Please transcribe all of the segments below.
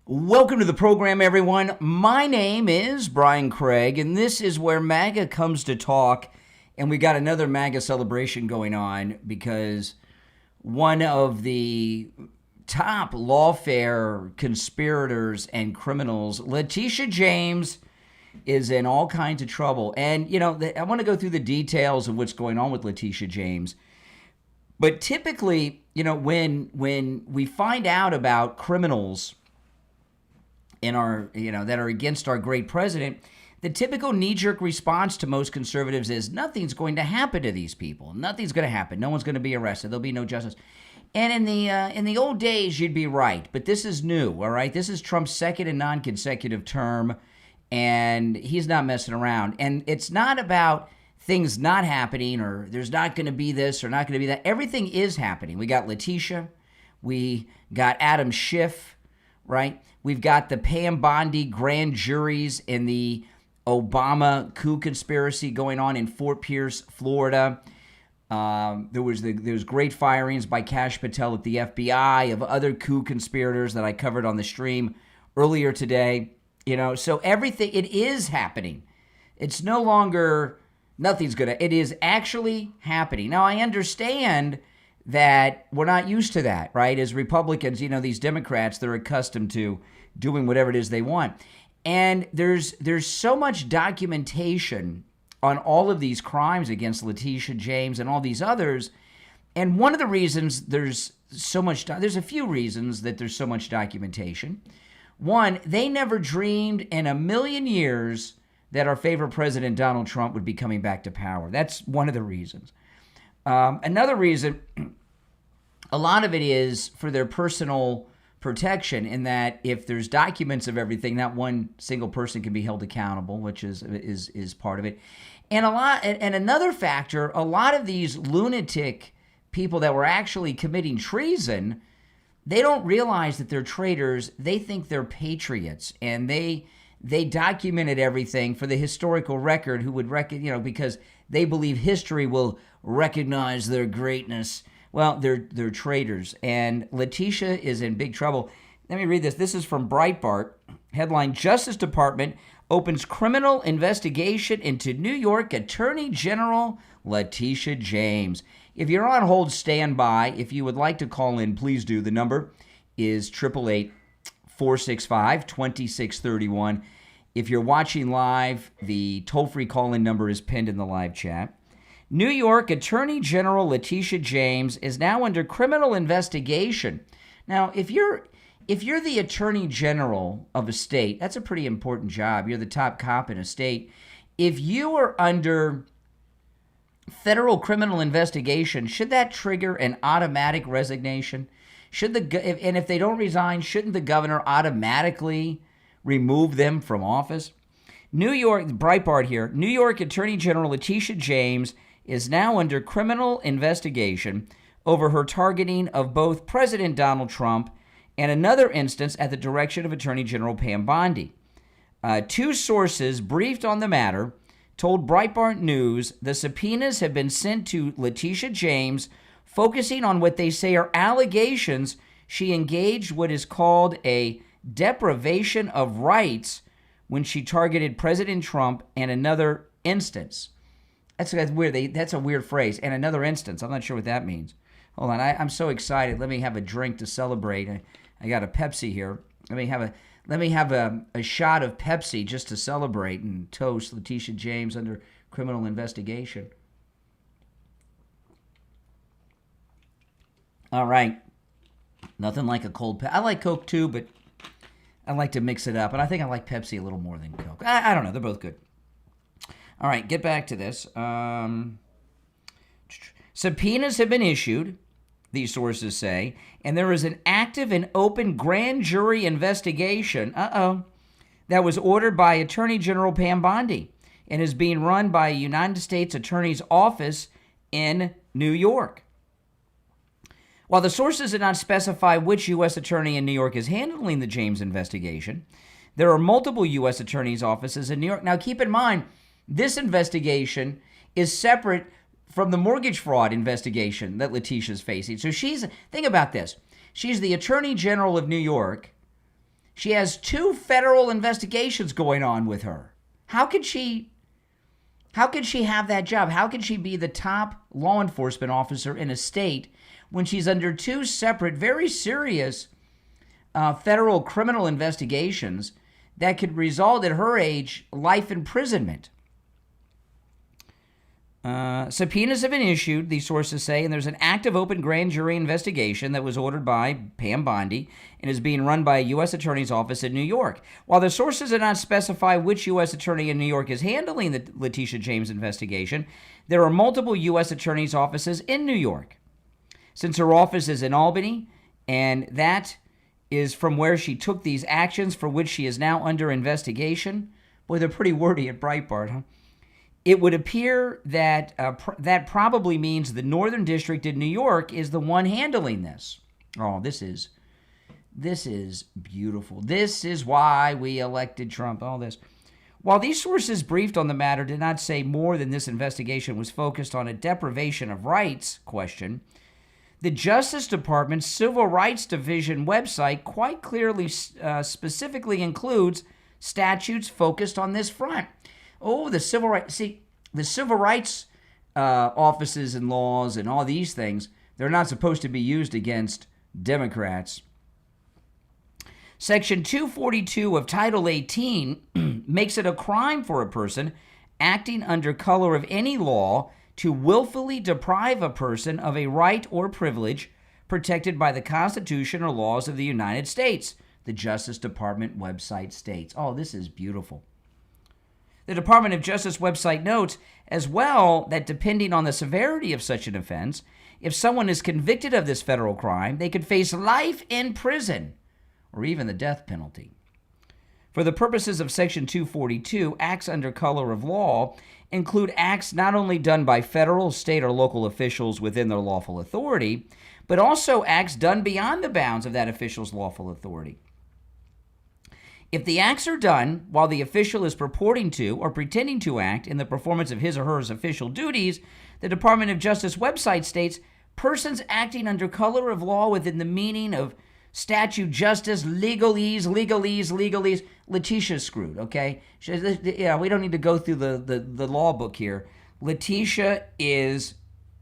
Welcome to the program, everyone. My name is Brian Craig, and this is where MAGA comes to talk. And we got another MAGA celebration going on because one of the top lawfare conspirators and criminals, Leticia James, is in all kinds of trouble. And, you know, I want to go through the details of what's going on with Leticia James. But typically, you know, when we find out about criminals in our, that are against our great president, the typical knee-jerk response to most conservatives is nothing's going to happen to these people. Nothing's going to happen. No one's going to be arrested. There'll be no justice. And in the old days, you'd be right. But this is new, all right? This is Trump's second and non-consecutive term, and he's not messing around. And it's not about things not happening or there's not going to be this or not going to be that. Everything is happening. We got Letitia. We got Adam Schiff, right? We've got the Pam Bondi grand juries in the Obama coup conspiracy going on in Fort Pierce, Florida. There was great firings by Kash Patel at the FBI of other coup conspirators that I covered on the stream earlier today. So everything, it is happening. It's no longer nothing's good. It is actually happening. Now, I understand that we're not used to that, right? As Republicans, these Democrats, they're accustomed to doing whatever it is they want. And there's so much documentation on all of these crimes against Leticia James and all these others. And one of the reasons there's a few reasons that there's so much documentation. One, they never dreamed in a million years that our favorite president, Donald Trump, would be coming back to power. That's one of the reasons. Another reason, a lot of it is for their personal protection, in that if there's documents of everything, not one single person can be held accountable, which is part of it. And another factor, a lot of these lunatic people that were actually committing treason, they don't realize that they're traitors. They think they're patriots, and they documented everything for the historical record, who would because they believe history will recognize their greatness. Well, they're traitors, and Leticia is in big trouble. Let me read this. This is from Breitbart. Headline: Justice Department opens criminal investigation into New York Attorney General Leticia James. If you're on hold, stand by. If you would like to call in, please do. The number is 888-465-2631. If you're watching live, the toll-free call-in number is pinned in the live chat. New York Attorney General Leticia James is now under criminal investigation. Now, if you're the Attorney General of a state, that's a pretty important job. You're the top cop in a state. If you are under federal criminal investigation, should that trigger an automatic resignation? And if they don't resign, shouldn't the governor automatically remove them from office? New York, Breitbart here, New York Attorney General Leticia James is now under criminal investigation over her targeting of both President Donald Trump and another instance at the direction of Attorney General Pam Bondi. Two sources briefed on the matter told Breitbart News the subpoenas have been sent to Leticia James, focusing on what they say are allegations she engaged what is called a deprivation of rights when she targeted President Trump and another instance. That's weird. That's a weird phrase. And another instance. I'm not sure what that means. Hold on. I'm so excited. Let me have a drink to celebrate. I got a Pepsi here. Let me have a shot of Pepsi just to celebrate and toast Leticia James under criminal investigation. All right. Nothing like a cold Pepsi. I like Coke too, but I like to mix it up. And I think I like Pepsi a little more than Coke. I don't know. They're both good. All right, get back to this. Subpoenas have been issued, these sources say, and there is an active and open grand jury investigation, that was ordered by Attorney General Pam Bondi and is being run by a United States Attorney's Office in New York. While the sources did not specify which U.S. attorney in New York is handling the James investigation, there are multiple U.S. attorneys' offices in New York. Now, keep in mind, this investigation is separate from the mortgage fraud investigation that Letitia's facing. So think about this. She's the Attorney General of New York. She has 2 federal investigations going on with her. How could she have that job? How can she be the top law enforcement officer in a state when she's under 2 separate, very serious federal criminal investigations that could result at her age life imprisonment? Subpoenas have been issued, these sources say, and there's an active open grand jury investigation that was ordered by Pam Bondi and is being run by a U.S. Attorney's Office in New York. While the sources did not specify which U.S. attorney in New York is handling the Leticia James investigation, there are multiple U.S. Attorney's offices in New York. Since her office is in Albany, and that is from where she took these actions for which she is now under investigation. Boy, they're pretty wordy at Breitbart, huh? It would appear that that probably means the Northern District in New York is the one handling this. Oh, this is beautiful. This is why we elected Trump, all this. While these sources briefed on the matter did not say more than this investigation was focused on a deprivation of rights question, the Justice Department's Civil Rights Division website quite clearly specifically includes statutes focused on this front. Oh, the civil rights. See, the civil rights offices and laws and all these things, they're not supposed to be used against Democrats. Section 242 of Title 18 makes it a crime for a person acting under color of any law to willfully deprive a person of a right or privilege protected by the Constitution or laws of the United States, the Justice Department website states. Oh, this is beautiful. The Department of Justice website notes as well that depending on the severity of such an offense, if someone is convicted of this federal crime, they could face life in prison or even the death penalty. For the purposes of Section 242, acts under color of law include acts not only done by federal, state, or local officials within their lawful authority, but also acts done beyond the bounds of that official's lawful authority. If the acts are done while the official is purporting to or pretending to act in the performance of his or her official duties, the Department of Justice website states, persons acting under color of law within the meaning of statute, justice, legalese. Letitia's screwed, okay? Yeah, we don't need to go through the law book here. Leticia is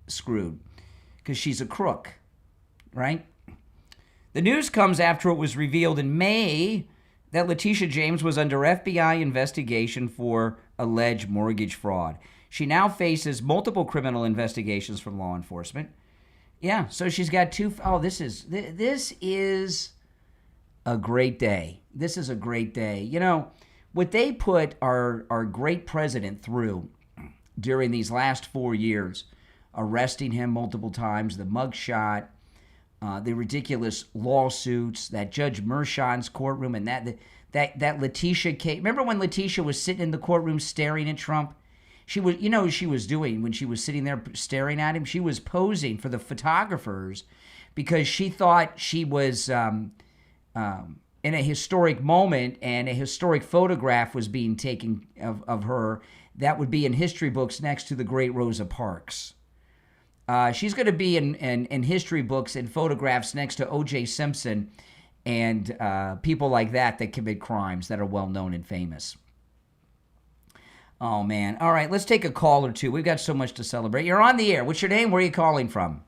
screwed because she's a crook, right? The news comes after it was revealed in May that Leticia James was under FBI investigation for alleged mortgage fraud. She now faces multiple criminal investigations from law enforcement. Yeah, so she's got 2. Oh, this is a great day. This is a great day. You know, what they put our great president through during these last 4 years, arresting him multiple times, the mugshot, the ridiculous lawsuits, that Judge Merchan's courtroom, and that Letitia case. Remember when Letitia was sitting in the courtroom staring at Trump? She was, you know what she was doing when she was sitting there staring at him? She was posing for the photographers because she thought she was in a historic moment and a historic photograph was being taken of her that would be in history books next to the great Rosa Parks. She's going to be in history books and photographs next to O.J. Simpson and people like that commit crimes that are well known and famous. Oh, man. All right, let's take a call or two. We've got so much to celebrate. You're on the air. What's your name? Where are you calling from?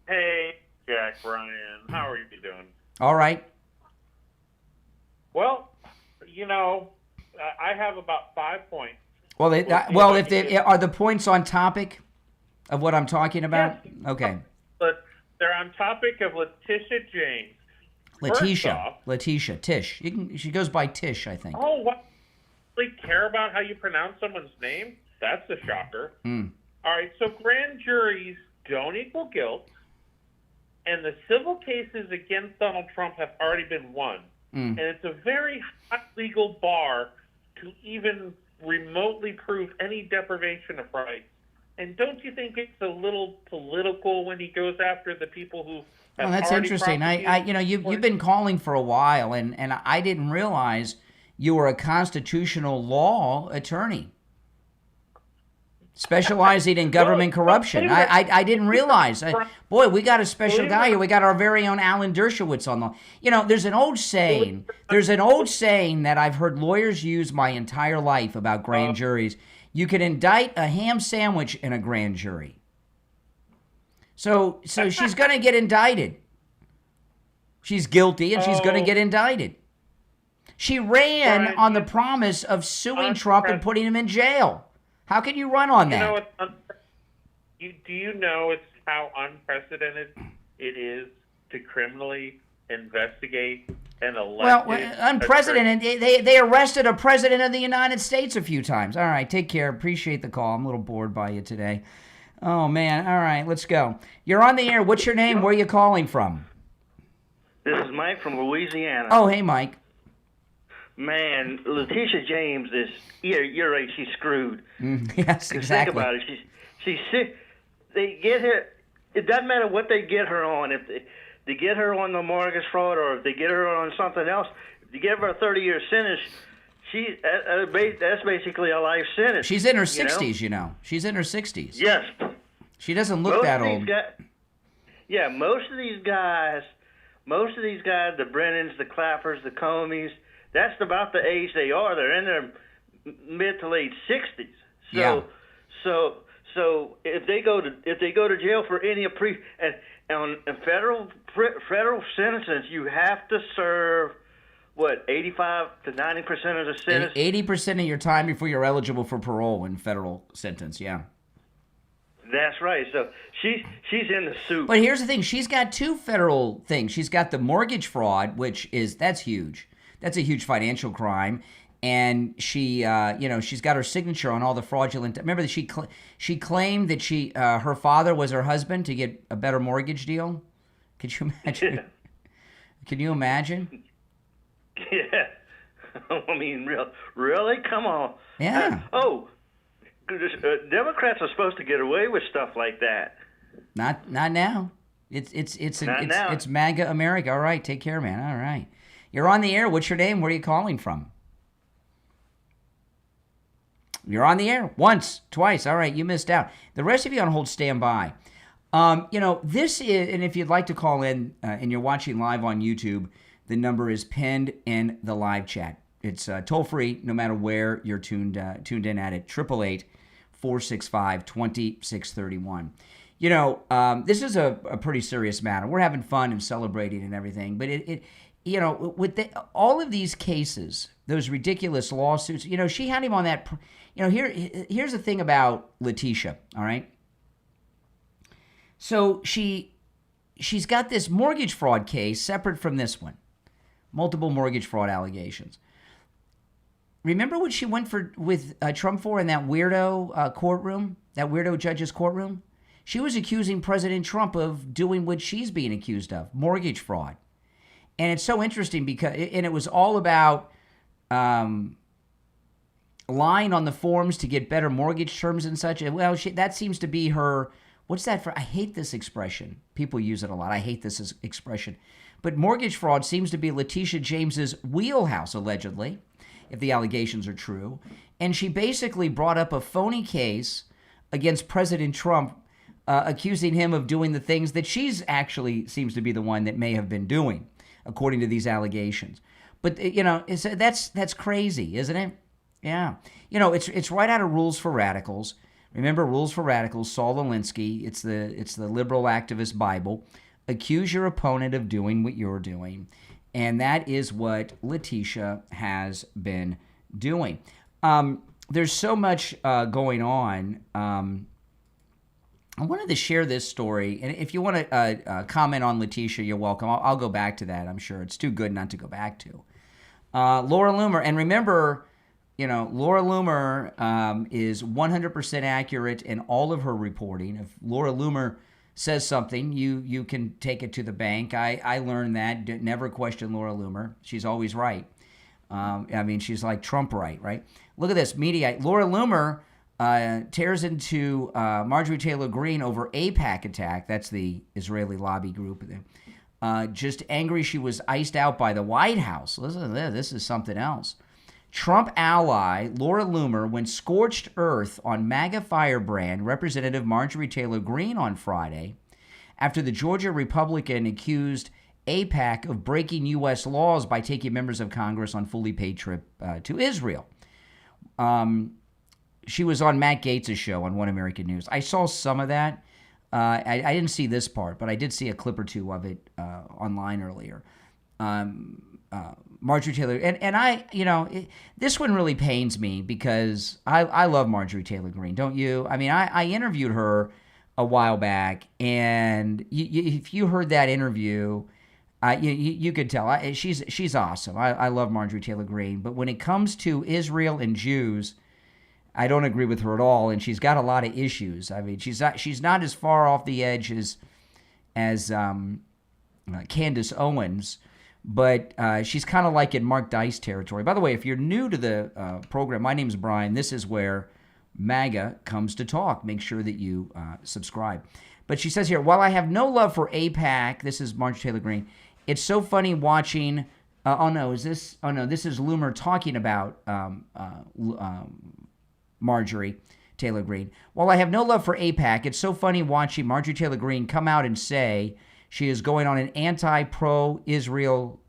Hey, Jack Ryan. How are you doing? All right. Well, you know, I have about 5 points. Well, are the points on topic of what I'm talking about? Yes. Okay. But they're on topic of Leticia James. Leticia, Tish. She goes by Tish, I think. Oh, what? Really care about how you pronounce someone's name? That's a shocker. All right, so grand juries don't equal guilt, and the civil cases against Donald Trump have already been won. And it's a very high legal bar to even remotely prove any deprivation of rights. And don't you think it's a little political when he goes after the people who have that's interesting. You've been calling for a while, and I didn't realize you were a constitutional law attorney. Specializing in government corruption. I didn't realize. Boy, we got a special guy here. We got our very own Alan Dershowitz on the... there's an old saying. That I've heard lawyers use my entire life about grand juries. You can indict a ham sandwich in a grand jury. So she's going to get indicted. She's guilty, and she's going to get indicted. She ran on the promise of suing Trump and putting him in jail. How can you run on that? Do you know it's how unprecedented it is to criminally investigate an elected... Well, unprecedented. They arrested a president of the United States a few times. All right, take care. Appreciate the call. I'm a little bored by you today. Oh, man. All right, let's go. You're on the air. What's your name? Where are you calling from? This is Mike from Louisiana. Oh, hey, Mike. Man, Leticia James is, you're right, she's screwed. Yes, exactly. Think about it. She's sick. They get her, it doesn't matter what they get her on. If they get her on the mortgage fraud or if they get her on something else, if you give her a 30-year sentence, that's basically a life sentence. She's in her 60s, She's in her 60s. Yes. She doesn't look that old. Most of these guys, the Brennans, the Clappers, the Comeys, that's about the age they are. They're in their mid to late 60s. So if they go to jail for any on federal sentences, you have to serve 85 to 90% of the sentence. 80% of your time before you're eligible for parole in federal sentence. Yeah. That's right. So she's in the soup. But here's the thing: she's got two federal things. She's got the mortgage fraud, that's huge. That's a huge financial crime, and she, she's got her signature on all the fraudulent. Remember that she claimed that her father was her husband to get a better mortgage deal. Could you imagine? Yeah. Can you imagine? Yeah. I mean, really? Come on. Yeah. Democrats are supposed to get away with stuff like that. Not now. It's MAGA America. All right, take care, man. All right. You're on the air. What's your name? Where are you calling from? You're on the air once, twice. All right, you missed out. The rest of you on hold, stand by. This is, and if you'd like to call in and you're watching live on YouTube, the number is pinned in the live chat. It's toll free, no matter where you're tuned in at it. 888-465-2631. This is a pretty serious matter. We're having fun and celebrating and everything, but with all of these cases, those ridiculous lawsuits, she had him on that. Here's the thing about Letitia. All right. So she's got this mortgage fraud case separate from this one, multiple mortgage fraud allegations. Remember what she went with Trump for in that weirdo courtroom, that weirdo judge's courtroom? She was accusing President Trump of doing what she's being accused of, mortgage fraud. And it's so interesting because it was all about lying on the forms to get better mortgage terms and such. Well, that seems to be her. What's that for? I hate this expression. People use it a lot. I hate this expression. But mortgage fraud seems to be Leticia James's wheelhouse, allegedly, if the allegations are true. And she basically brought up a phony case against President Trump, accusing him of doing the things that she's actually seems to be the one that may have been doing, according to these allegations. But, that's crazy, isn't it? Yeah. It's right out of Rules for Radicals. Remember Rules for Radicals, Saul Alinsky. It's the liberal activist Bible. Accuse your opponent of doing what you're doing. And that is what Letitia has been doing. There's so much going on. I wanted to share this story. And if you want to comment on Letitia, you're welcome. I'll go back to that, I'm sure. It's too good not to go back to. Laura Loomer. And remember, Laura Loomer is 100% accurate in all of her reporting. If Laura Loomer says something, you can take it to the bank. I learned that. Never question Laura Loomer. She's always right. She's like Trump right? Look at this. Media. Laura Loomer tears into Marjorie Taylor Greene over AIPAC attack. That's the Israeli lobby group. Just angry she was iced out by the White House. Listen to this. This is something else. Trump ally Laura Loomer went scorched earth on MAGA firebrand Representative Marjorie Taylor Greene on Friday after the Georgia Republican accused AIPAC of breaking U.S. laws by taking members of Congress on fully paid trip to Israel. She was on Matt Gaetz' show on One American News. I saw some of that. I didn't see this part, but I did see a clip or two of it online earlier. Marjorie Taylor, and I, this one really pains me because I love Marjorie Taylor Greene, don't you? I mean, I interviewed her a while back, and if you heard that interview, you could tell she's awesome. I love Marjorie Taylor Greene, but when it comes to Israel and Jews, I don't agree with her at all, and she's got a lot of issues. I mean, she's not as far off the edge as Candace Owens, but she's kind of like in Mark Dice territory. By the way, if you're new to the program, my name's Brian. This is where MAGA comes to talk. Make sure that you subscribe. But she says here, while I have no love for AIPAC, this is Marjorie Taylor Greene, it's so funny watching. This is Loomer talking about Marjorie Taylor Greene. While I have no love for AIPAC, it's so funny watching Marjorie Taylor Greene come out and say she is going on an anti-pro-Israel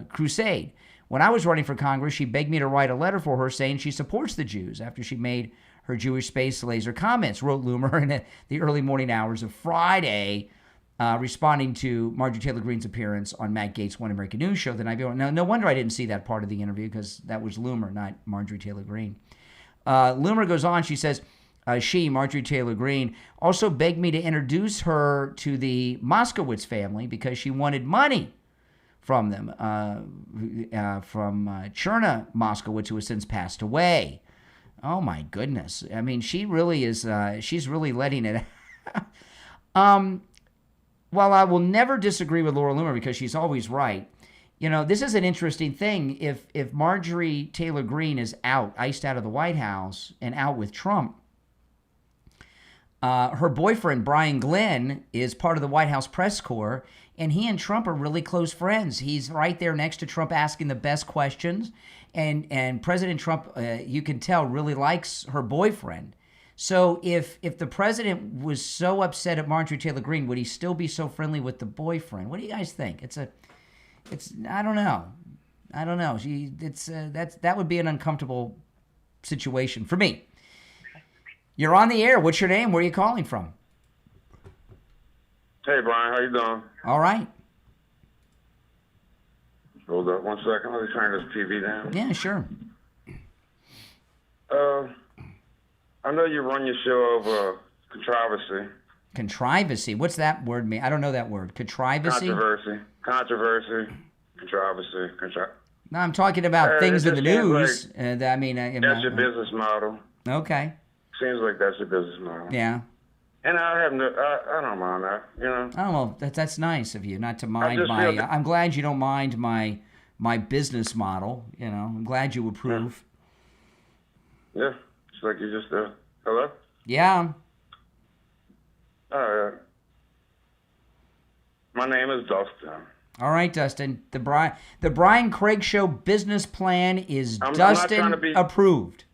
crusade. When I was running for Congress, she begged me to write a letter for her saying she supports the Jews after she made her Jewish space laser comments, wrote Loomer in the early morning hours of Friday, responding to Marjorie Taylor Greene's appearance on Matt Gaetz' One American News show the night before. No wonder I didn't see that part of the interview because that was Loomer, not Marjorie Taylor Greene. Loomer goes on, she says, Marjorie Taylor Greene, also begged me to introduce her to the Moskowitz family because she wanted money from them, from Cherna Moskowitz, who has since passed away. Oh, my goodness. I mean, she really is, she's really letting it While I will never disagree with Laura Loomer because she's always right, this is an interesting thing. If Marjorie Taylor Greene is iced out of the White House and out with Trump, her boyfriend, Brian Glenn, is part of the White House press corps, and he and Trump are really close friends. He's right there next to Trump asking the best questions, and President Trump, you can tell, really likes her boyfriend. So if the president was so upset at Marjorie Taylor Greene, would he still be so friendly with the boyfriend? What do you guys think? I don't know. That would be an uncomfortable situation for me. You're on the air. What's your name? Where are you calling from? Hey, Brian. How you doing? All right. Hold up 1 second. Let me turn this TV down. Yeah, sure. I know you run your show over controversy. Controversy? What's that word mean? I don't know that word. Controversy? Controversy. No, I'm talking about things in the news. Like that's your business model. Okay. Seems like that's your business model. Yeah. And I don't mind that, Oh, well, that's nice of you not to mind I'm glad you don't mind my business model. I'm glad you approve. Yeah. It's like you just, hello? Yeah. All right. My name is Dustin. All right, Dustin. The Brian Craig Show business plan is Dustin approved.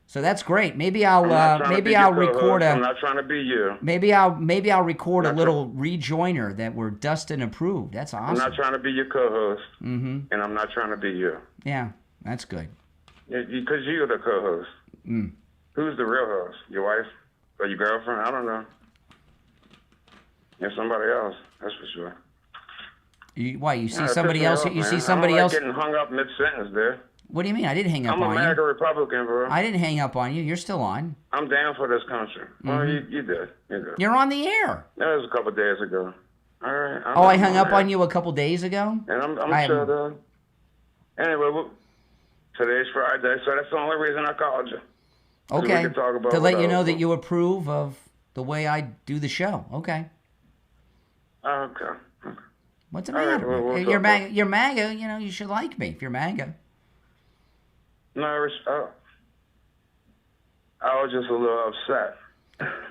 So that's great. Maybe I'll record I'm not trying to be you. Maybe I'll record a little rejoiner that we're Dustin approved. That's awesome. I'm not trying to be your co-host. And I'm not trying to be you. Yeah, that's good. Because you're the co-host. Who's the real host? Your wife or your girlfriend? I don't know. Yeah, somebody else. That's for sure. You see somebody else? You see somebody else? Getting hung up mid-sentence there. What do you mean? I didn't hang up on you. I'm a MAGA Republican, bro. I didn't hang up on you. You're still on. I'm down for this country. Well, you did. You're on the air. That was a couple days ago. All right. I hung up on you a couple days ago? And I'm sure, though. Anyway, today's Friday, so that's the only reason I called you. Okay. To let you know that you approve of the way I do the show. Okay. Okay. What's the matter? Right, you're MAGA. You should like me if you're MAGA. No, I was just a little upset.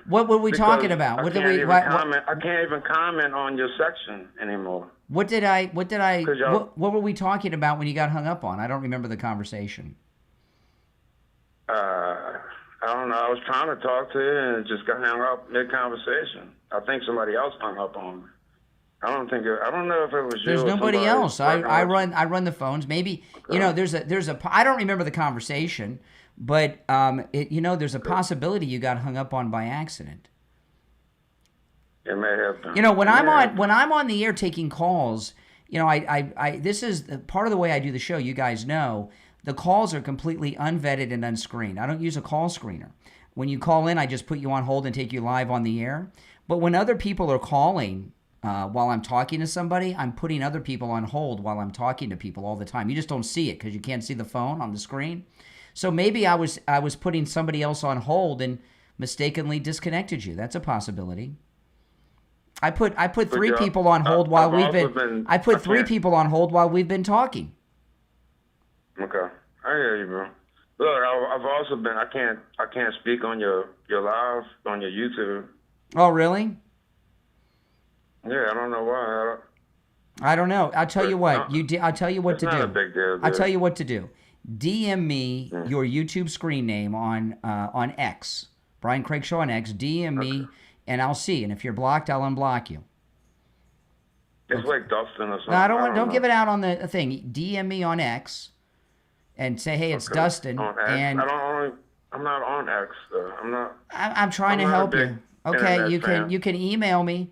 What were we talking about? I can't even comment on your section anymore. What were we talking about when you got hung up on? I don't remember the conversation. I don't know. I was trying to talk to you and it just got hung up mid-conversation. I think somebody else hung up on me. I don't know if it was you. There's or nobody somebody else. I working with run the phones. Maybe Okay. there's a I don't remember the conversation, but there's a possibility you got hung up on by accident. you. It may have been. When I'm on the air taking calls, I this is part of the way I do the show. You guys know the calls are completely unvetted and unscreened. I don't use a call screener. When you call in, I just put you on hold and take you live on the air. But when other people are calling while I'm talking to somebody, I'm putting other people on hold while I'm talking to people all the time. You just don't see it because you can't see the phone on the screen. So maybe I was putting somebody else on hold and mistakenly disconnected you. That's a possibility. I put three people on hold while we've been. I put three people on hold while we've been talking. Okay, I hear you, bro. Look, I've also been. I can't speak on your live on your YouTube. Oh, really? Yeah, I don't know why. I don't know. I'll tell you what. I'll tell you what It's to not do. a big deal, I'll dude. tell you what to do. DM me your YouTube screen name on X, Brian Craig Show on X. DM me, and I'll see. And if you're blocked, I'll unblock you. It's like Dustin or something. No, I don't know. give it out on the thing. DM me on X, and say, hey, it's Okay. Dustin. On X. And I'm not on X though. I'm not. I'm trying I'm to not a help big you. Okay, internet you can email me.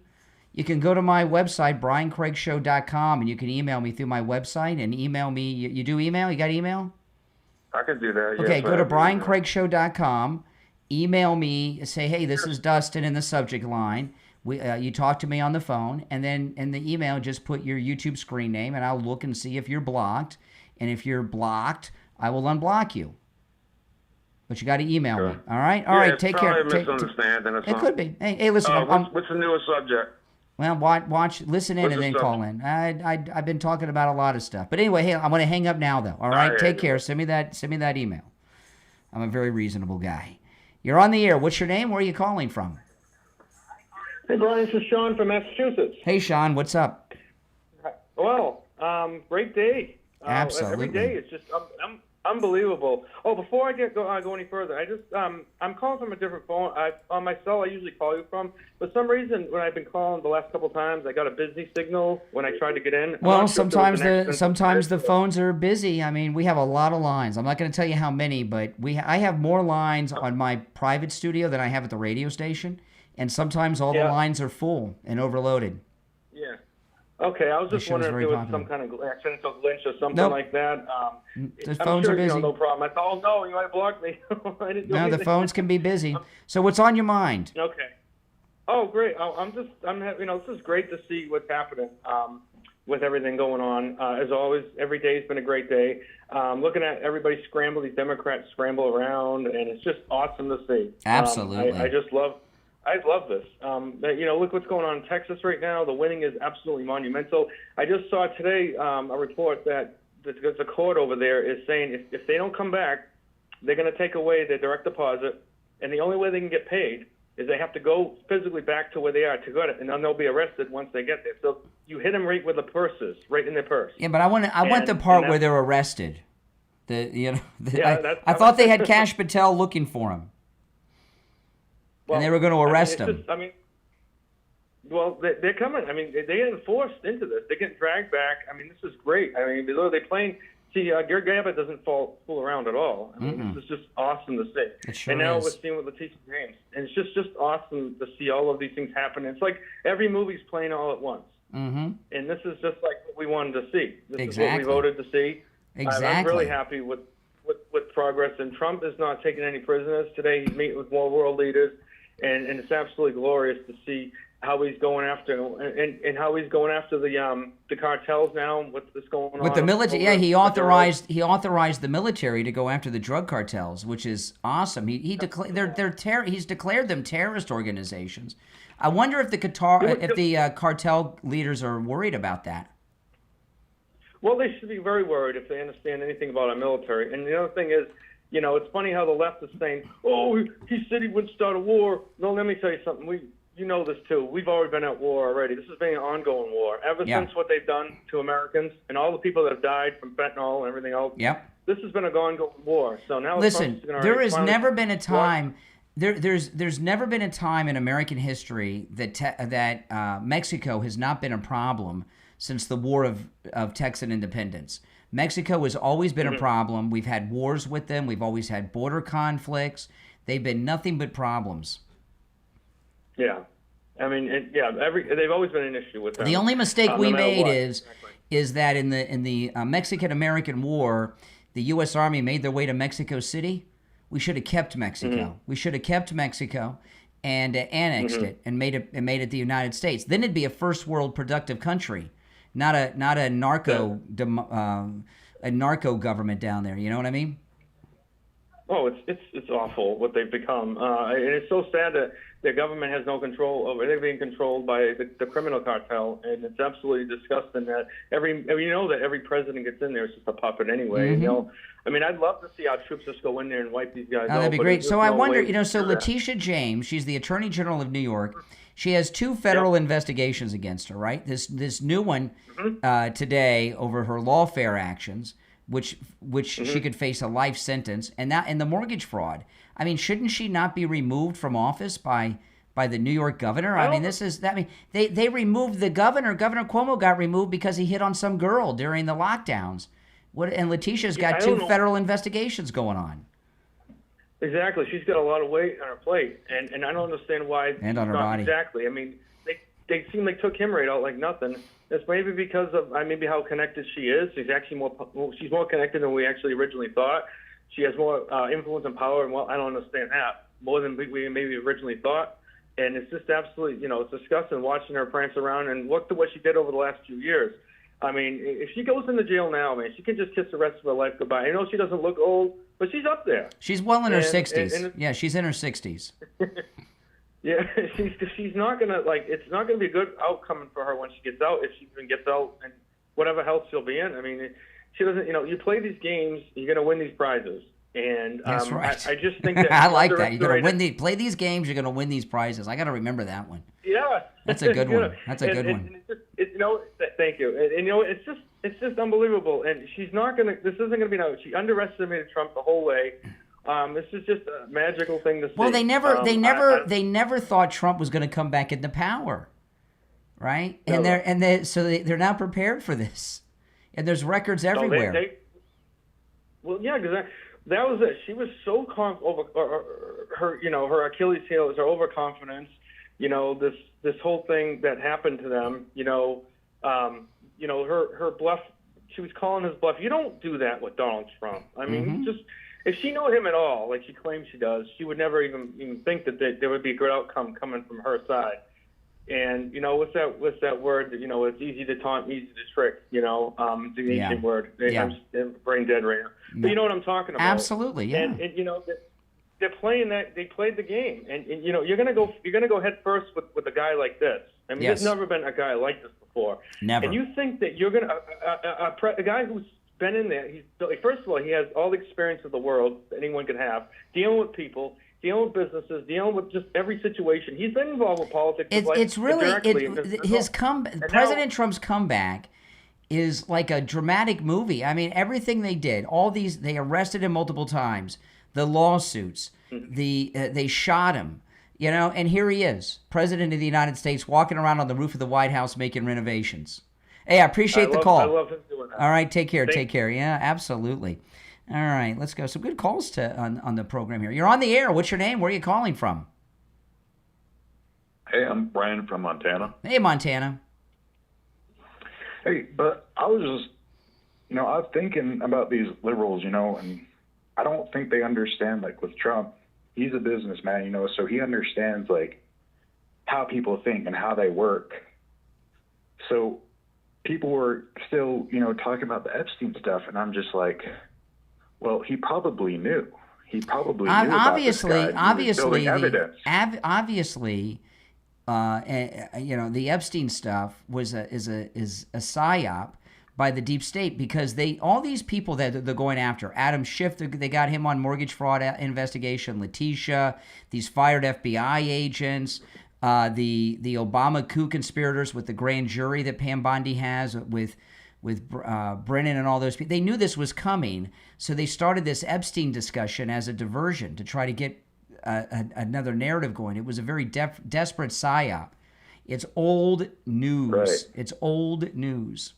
You can go to my website, briancraigshow.com, and you can email me through my website and email me. You do email? You got email? I can do that. Okay, yes, go I to do. briancraigshow.com, email me, say, hey, this is Dustin in the subject line. You talk to me on the phone, and then in the email, just put your YouTube screen name, and I'll look and see if you're blocked. And if you're blocked, I will unblock you. But you got to email me. All right? All right, it's take probably care. a misunderstanding or It something. could be. Hey, listen, What's the newest subject? well, listen in What's and the then subject? call in. I've been talking about a lot of stuff. But anyway, hey, I'm going to hang up now, though. All right? yeah, Take yeah. care. Send me that email. I'm a very reasonable guy. You're on the air. What's your name? Where are you calling from? Hey, Brian, this is Sean from Massachusetts. Hey, Sean, what's up? Well, great day. Absolutely. Every day it's just unbelievable. Oh, before I go any further, I'm calling from a different phone. On my cell, I usually call you from. For some reason, when I've been calling the last couple times, I got a busy signal when I tried to get in. Well, sometimes the phones are busy. I mean, we have a lot of lines. I'm not going to tell you how many, but I have more lines on my private studio than I have at the radio station, and sometimes all the lines are full and overloaded. Yeah. Okay, I was just wondering if there was some kind of accidental glitch or something like that. The I'm phones sure, are busy. no problem. I thought, oh no, you might have blocked me. I didn't do No, the anything. phones can be busy. So what's on your mind? Okay. Oh, great. This is great to see what's happening with everything going on. As always, every day's been a great day. Looking at everybody scramble, these Democrats scramble around, and it's just awesome to see. Absolutely. I love this. Look what's going on in Texas right now. The winning is absolutely monumental. I just saw today a report that the court over there is saying if they don't come back, they're going to take away their direct deposit, and the only way they can get paid is they have to go physically back to where they are to get it, and then they'll be arrested once they get there. So you hit them right with the purses, right in their purse. Yeah, but I want the part where they're arrested. I thought they had Kash Patel looking for him. And they were going to arrest him. They're coming. I mean, they're getting forced into this. They're getting dragged back. I mean, this is great. I mean, they're playing. See, Gary Gabbett doesn't fool around at all. I mean, this is just awesome to see. It sure and now is. we're seeing with Leticia James. And it's just awesome to see all of these things happen. It's like every movie's playing all at once. Mm-hmm. And this is just like what we wanted to see. This Exactly. is what we voted to see. Exactly. I'm really happy with progress. And Trump is not taking any prisoners. Today he's meeting with more world leaders. And it's absolutely glorious to see how he's going after and how he's going after the cartels now. What's this going on With the military? Yeah, he authorized the military to go after the drug cartels, which is awesome. He's declared them terrorist organizations. I wonder if the cartel leaders are worried about that. Well, they should be very worried if they understand anything about our military. And the other thing is, it's funny how the left is saying, "Oh, he said he wouldn't start a war." No, let me tell you something. you know this too. We've already been at war already. This has been an ongoing war ever since what they've done to Americans and all the people that have died from fentanyl and everything else. Yep. This has been an ongoing war. So now, listen, there has never been a time. There's never been a time in American history that Mexico has not been a problem since the War of Texan Independence. Mexico has always been a problem. We've had wars with them. We've always had border conflicts. They've been nothing but problems. Yeah, I mean, they've always been an issue with them. The only mistake we made is that in the Mexican-American War, the U.S. Army made their way to Mexico City. We should have kept Mexico. We should have kept Mexico and annexed it and made it the United States. Then it'd be a first world productive country, not a narco government down there. You know what I mean? Oh, it's awful what they've become, and it's so sad that their government has no control over. They're being controlled by the criminal cartel, and it's absolutely disgusting that every president gets in there is just a puppet anyway. You know, I mean, I'd love to see our troops just go in there and wipe these guys out. That'd be great. So I wonder, so Leticia James, she's the Attorney General of New York. She has 2 federal investigations against her, right? This new one today over her lawfare actions, which she could face a life sentence, and the mortgage fraud. I mean, shouldn't she not be removed from office by the New York governor? I mean, they removed the governor. Governor Cuomo got removed because he hit on some girl during the lockdowns. And Letitia's got 2 federal investigations going on. Exactly. She's got a lot of weight on her plate, and I don't understand why. And on her body. Exactly. I mean, they seem like took him right out like nothing. It's maybe because of maybe how connected she is. She's more connected than we actually originally thought. She has more influence and power, and I don't understand that more than we maybe originally thought. And it's just absolutely, it's disgusting watching her prance around and look at what she did over the last few years. I mean, if she goes into jail now, man, she can just kiss the rest of her life goodbye. I know she doesn't look old, but she's up there. She's well in her 60s. Yeah, she's in her 60s. Yeah, she's not gonna it's not gonna be a good outcome for her when she gets out, if she even gets out, and whatever health she'll be in. I mean, she doesn't. You play these games, you're gonna win these prizes, and that's right. I just think that I like that. You're gonna play these games, you're gonna win these prizes. I gotta remember that one. Yeah, that's a good one. That's a good one. Thank you. And it's just unbelievable. And she's not gonna. This isn't gonna be She underestimated Trump the whole way. This is just a magical thing to see. Well, they never thought Trump was going to come back into power, right? No. They're now prepared for this, and there's records everywhere. Because that was it. She was so her Achilles heel is her overconfidence. This whole thing that happened to them. Her bluff. She was calling his bluff. You don't do that with Donald Trump. I mean, if she knew him at all, like she claims she does, she would never even think that there would be a good outcome coming from her side. And what's that word? It's easy to taunt, easy to trick. It's an ancient word. I'm brain dead right now. But you know what I'm talking about? Absolutely, yeah. And they're playing that. They played the game, and you're gonna go head first with a guy like this. I mean, there's never been a guy like this before. Never. And you think that you're gonna a guy who's been in there. First of all, he has all the experience of the world that anyone could have, dealing with people, dealing with businesses, dealing with just every situation. He's been involved with politics. President Trump's comeback is like a dramatic movie. I mean, everything they did, they arrested him multiple times, the lawsuits, they shot him, and here he is, President of the United States, walking around on the roof of the White House making renovations. Hey, I appreciate the call. I love him doing that. All right, take care. Take care. Yeah, absolutely. All right, let's go. Some good calls on the program here. You're on the air. What's your name? Where are you calling from? Hey, I'm Brian from Montana. Hey, Montana. Hey, but I was just, I was thinking about these liberals, and I don't think they understand, with Trump, he's a businessman, so he understands, how people think and how they work. So people were still, talking about the Epstein stuff, and I'm just like, well, he probably knew. He probably knew about this guy. Obviously, evidence. The Epstein stuff is a psyop by the deep state, because all these people that they're going after, Adam Schiff, they got him on mortgage fraud investigation, Letitia, these fired FBI agents, The Obama coup conspirators with the grand jury that Pam Bondi has with Brennan and all those people. They knew this was coming, so they started this Epstein discussion as a diversion to try to get another narrative going. It was a very desperate psyop. It's old news. Right. It's old news.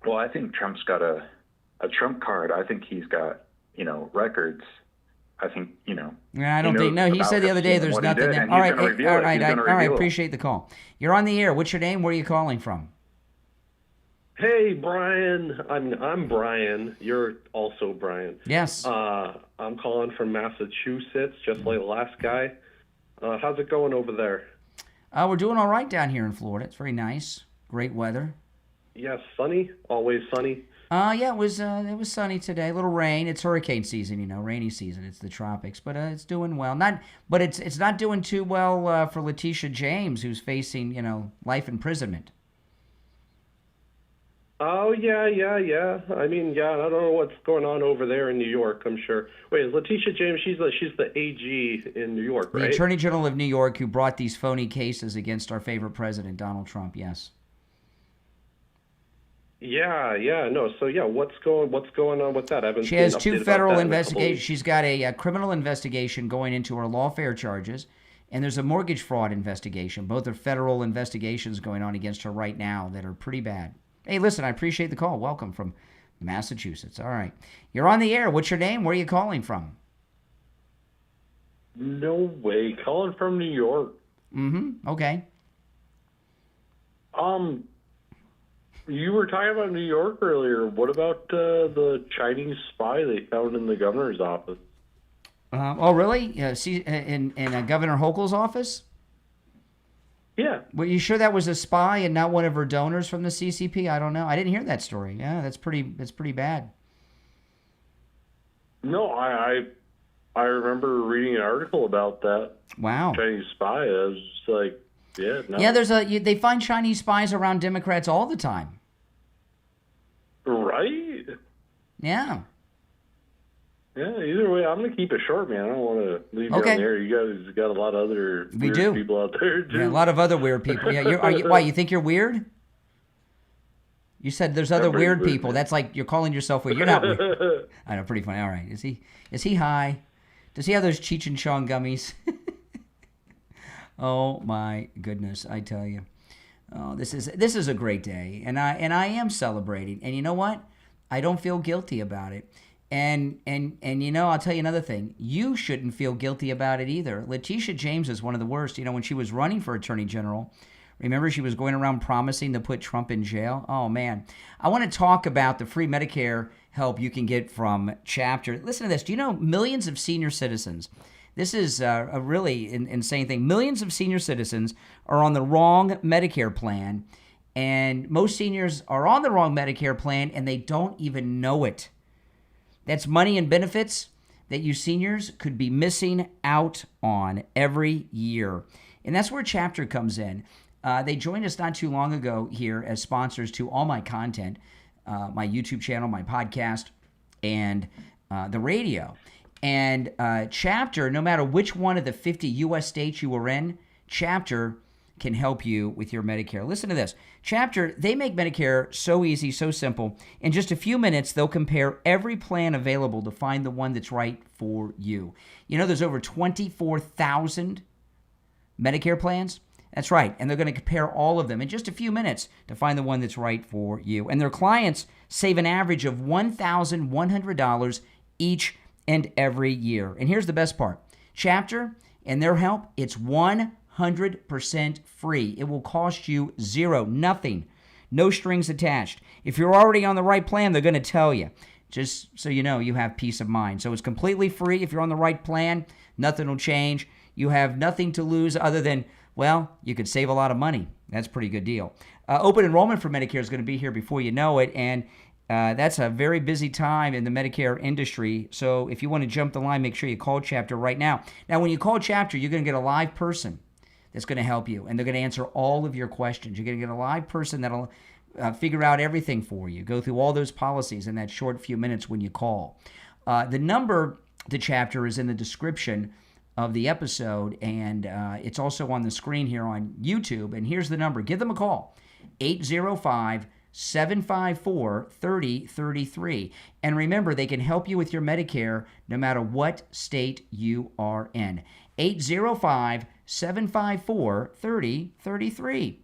Well, I think Trump's got a Trump card. I think he's got, records. I think, I don't think. No, he said the other day there's nothing there. All right. All right. Appreciate the call. You're on the air. What's your name? Where are you calling from? Hey, Brian. I'm Brian. You're also Brian. Yes. I'm calling from Massachusetts, just like the last guy. How's it going over there? We're doing all right down here in Florida. It's very nice. Great weather. Yes, sunny. Always sunny. Yeah, it was sunny today. A little rain. It's hurricane season, rainy season. It's the tropics, but it's doing well. But it's not doing too well for Leticia James, who's facing life imprisonment. Oh yeah. I don't know what's going on over there in New York. I'm sure. Wait, is Leticia James? She's the AG in New York, right? The Attorney General of New York, who brought these phony cases against our favorite president, Donald Trump. Yes. Yeah, no. So yeah, what's going on with that? She has 2 federal investigations. She's got a criminal investigation going into her lawfare charges, and there's a mortgage fraud investigation. Both are federal investigations going on against her right now that are pretty bad. Hey, listen, I appreciate the call. Welcome from Massachusetts. All right, you're on the air. What's your name? Where are you calling from? No way, calling from New York. Okay. You were talking about New York earlier. What about the Chinese spy they found in the governor's office? Oh, really? In Governor Hochul's office? Yeah. Well, you sure that was a spy and not one of her donors from the CCP? I don't know. I didn't hear that story. Yeah, that's pretty bad. No, I remember reading an article about that. Wow. Chinese spy. I was just like, yeah. No. Yeah, they find Chinese spies around Democrats all the time. Right? Yeah. Yeah, either way, I'm going to keep it short, man. I don't want to leave you on there. You guys got a lot of other weird people out there, too. Yeah, a lot of other weird people. Yeah, why, you think you're weird? You said there's other weird people. That's like you're calling yourself weird. You're not weird. I know, pretty funny. All right. Is he high? Does he have those Cheech and Chong gummies? Oh my goodness, I tell you. Oh, this is a great day, and I am celebrating. And you know what? I don't feel guilty about it. And I'll tell you another thing. You shouldn't feel guilty about it either. Leticia James is one of the worst. When she was running for Attorney General, remember she was going around promising to put Trump in jail? Oh, man. I want to talk about the free Medicare help you can get from Chapter. Listen to this. Do you know millions of senior citizens? This is a really insane thing. Millions of senior citizens are on the wrong Medicare plan, and most seniors are on the wrong Medicare plan, and they don't even know it. That's money and benefits that you seniors could be missing out on every year. And that's where Chapter comes in. They joined us not too long ago here as sponsors to all my content, my YouTube channel, my podcast, and the radio. And Chapter, no matter which one of the 50 U.S. states you were in, Chapter can help you with your Medicare. Listen to this. Chapter, they make Medicare so easy, so simple. In just a few minutes, they'll compare every plan available to find the one that's right for you. There's over 24,000 Medicare plans. That's right. And they're going to compare all of them in just a few minutes to find the one that's right for you. And their clients save an average of $1,100 each and every year. And here's the best part. Chapter and their help, it's 100% free. It will cost you zero, nothing, no strings attached. If you're already on the right plan, they're going to tell you, just so you know you have peace of mind. So it's completely free. If you're on the right plan, nothing will change. You have nothing to lose other than, well, you could save a lot of money. That's a pretty good deal. Open enrollment for Medicare is going to be here before you know it, and that's a very busy time in the Medicare industry. So if you want to jump the line, make sure you call Chapter right now. Now, when you call Chapter, you're going to get a live person that's going to help you, and they're going to answer all of your questions. You're going to get a live person that'll figure out everything for you, go through all those policies in that short few minutes when you call. The number to Chapter is in the description of the episode, and it's also on the screen here on YouTube. And here's the number. Give them a call, 805-754-3033. And remember, they can help you with your Medicare no matter what state you are in. 805-754-3033.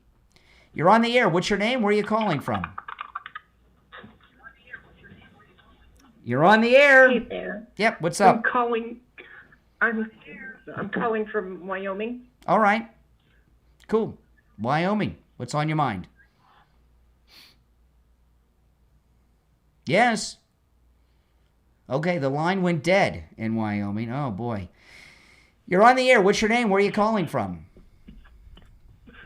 You're on the air. What's your name? Where are you calling from? You're on the air. Hey there. Yep, what's up? I'm calling from Wyoming. All right. Cool. Wyoming. What's on your mind? Yes. Okay, the line went dead in Wyoming. Oh, boy. You're on the air. What's your name? Where are you calling from?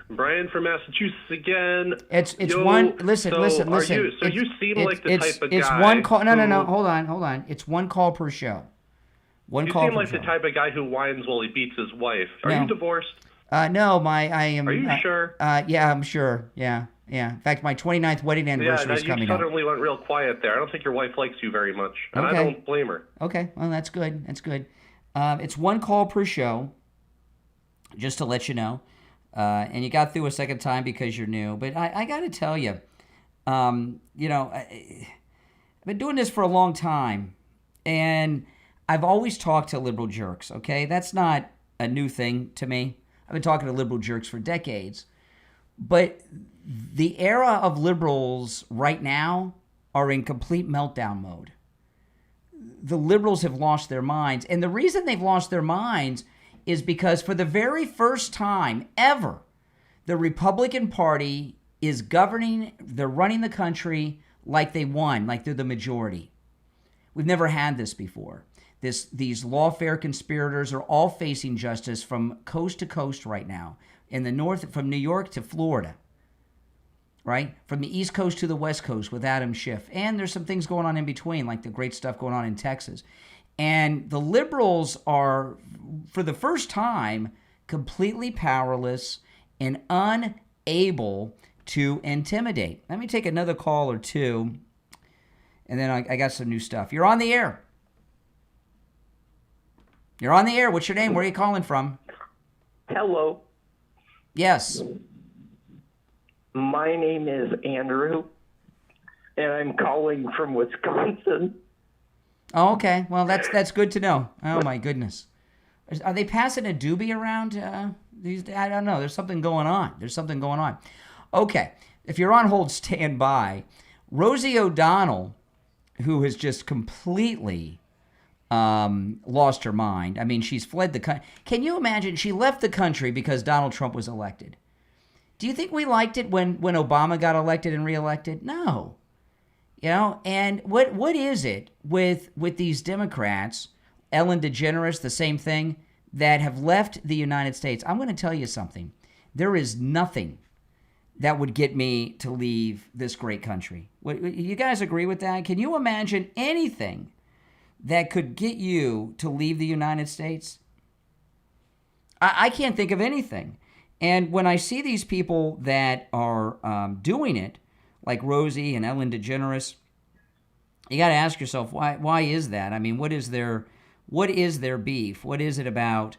Brian from Massachusetts again. It's Yo, one. Listen. You seem like the type of guy. It's one call. No. Hold on. It's one call per show. One call per show. You seem like the type of guy who whines while he beats his wife. Are you divorced? No, I am. Are you sure? Yeah, I'm sure. Yeah. In fact, my 29th wedding anniversary is coming up. You suddenly went real quiet there. I don't think your wife likes you very much, and okay. I don't blame her. Okay, well, that's good. It's one call per show, just to let you know. And you got through a second time because you're new. But I got to tell you, I've been doing this for a long time, and I've always talked to liberal jerks, okay? That's not a new thing to me. I've been talking to liberal jerks for decades. But the era of liberals right now are in complete meltdown mode. The liberals have lost their minds. And the reason they've lost their minds is because for the very first time ever, the Republican Party is governing, they're running the country like they won, like they're the majority. We've never had this before. These lawfare conspirators are all facing justice from coast to coast right now. In the north, from New York to Florida, right? From the East Coast to the West Coast with Adam Schiff. And there's some things going on in between, like the great stuff going on in Texas. And the liberals are, for the first time, completely powerless and unable to intimidate. Let me take another call or two, and then I got some new stuff. You're on the air. You're on the air. What's your name? Where are you calling from? Hello. Yes. My name is Andrew, and I'm calling from Wisconsin. Oh, okay. Well, that's good to know. Oh, my goodness. Are they passing a doobie around? I don't know. There's something going on. Okay. If you're on hold, stand by. Rosie O'Donnell, who has just completely lost her mind. I mean, she's fled the country. Can you imagine? She left the country because Donald Trump was elected. Do you think we liked it when Obama got elected and reelected? No. And what is it with these Democrats, Ellen DeGeneres, the same thing, that have left the United States? I'm going to tell you something. There is nothing that would get me to leave this great country. You guys agree with that? Can you imagine anything that could get you to leave the United States? I can't think of anything. And when I see these people that are doing it, like Rosie and Ellen DeGeneres, you got to ask yourself, why is that? I mean, what is their beef? What is it about,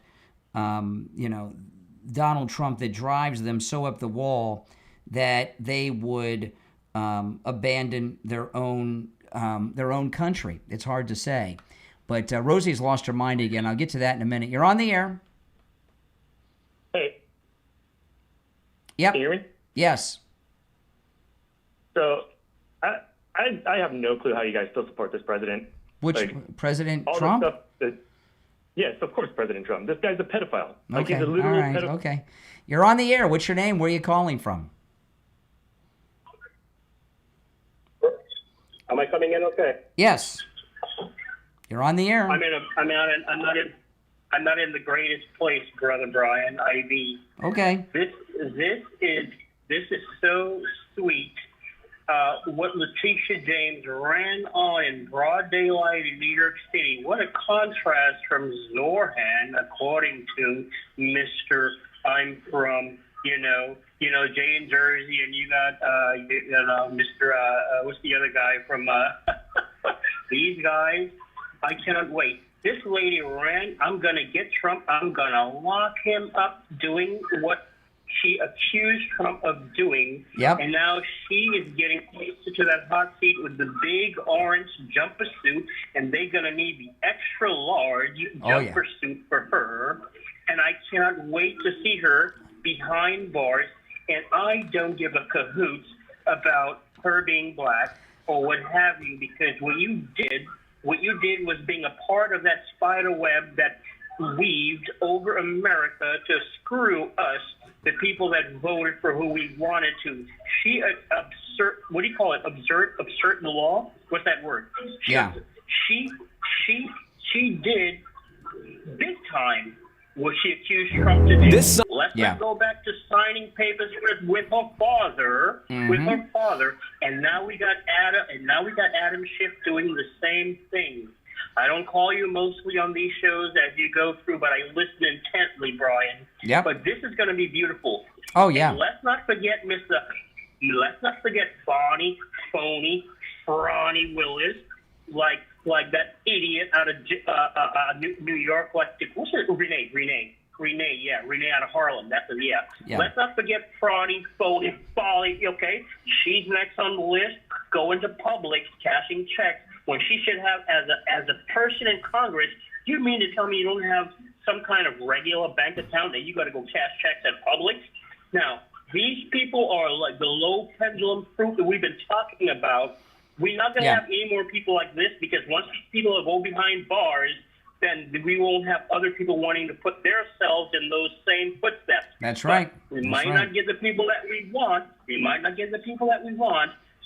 Donald Trump that drives them so up the wall that they would abandon their own country? It's hard to say. But Rosie's lost her mind again. I'll get to that in a minute. You're on the air. Hey. Yep. Can you hear me? Yes. So, I have no clue how you guys still support this president. Which President all Trump? The stuff yes, of course, President Trump. This guy's a pedophile. Like, okay. He's a literal all right. pedophile. Okay. You're on the air. What's your name? Where are you calling from? Am I coming in okay? Yes. You're on the air. I'm not in the greatest place, brother Brian. I mean, okay. This is so sweet. What Leticia James ran on in broad daylight in New York City. What a contrast from Zorhan, according to Mr. I'm from, Jay in Jersey, and you got, Mr. What's the other guy from, these guys? I cannot wait. This lady ran, I'm going to get Trump, I'm going to lock him up doing what she accused Trump of doing. Yep. And now she is getting closer to that hot seat with the big orange jumper suit, and they're going to need the extra large jumper suit for her. And I cannot wait to see her behind bars. And I don't give a cahoots about her being black or what have you, because what you did was being a part of that spider web that weaved over America to screw us, the people that voted for who we wanted to. She what do you call it? Absurd the law? What's that word? She did big time what she accused Trump to do. Let's not go back to signing papers with her father, and now we got Adam Schiff doing the same thing. I don't call you mostly on these shows as you go through, but I listen intently, Brian. Yep. But this is going to be beautiful. Oh, yeah. And let's not forget phony Willis, like that idiot out of New York, what's it? Renee out of Harlem. That's it. Yeah. Let's not forget phony, okay? She's next on the list, going to Publix, cashing checks, when she should have, as a person in Congress. You mean to tell me you don't have some kind of regular bank account that you got to go cash checks at Publix? Now, these people are like the low pendulum fruit that we've been talking about. We're not going to have any more people like this, because once these people go behind bars, then we won't have other people wanting to put themselves in those same footsteps. That's right. We might not get the people that we want.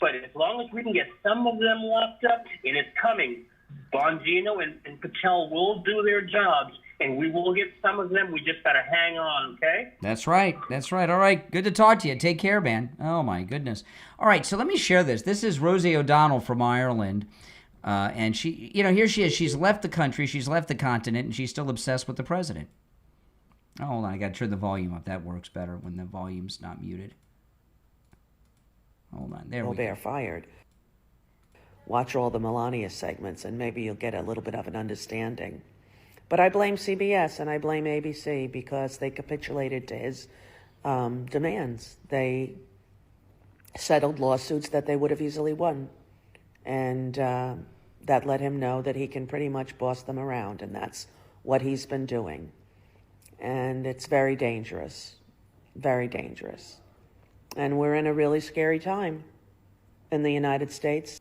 But as long as we can get some of them locked up, and it's coming, Bongino and Patel will do their jobs, and we will get some of them. We just got to hang on, okay? That's right. All right. Good to talk to you. Take care, man. Oh, my goodness. All right, so let me share this. This is Rosie O'Donnell from Ireland. And she, here she is. She's left the country. She's left the continent, and she's still obsessed with the president. Oh, hold on. I got to turn the volume up. That works better when the volume's not muted. Hold on. There we go. They're fired. Watch all the Melania segments, and maybe you'll get a little bit of an understanding. But I blame CBS and I blame ABC because they capitulated to his demands. They settled lawsuits that they would have easily won. And that let him know that he can pretty much boss them around, and that's what he's been doing. And it's very dangerous, very dangerous. And we're in a really scary time in the United States.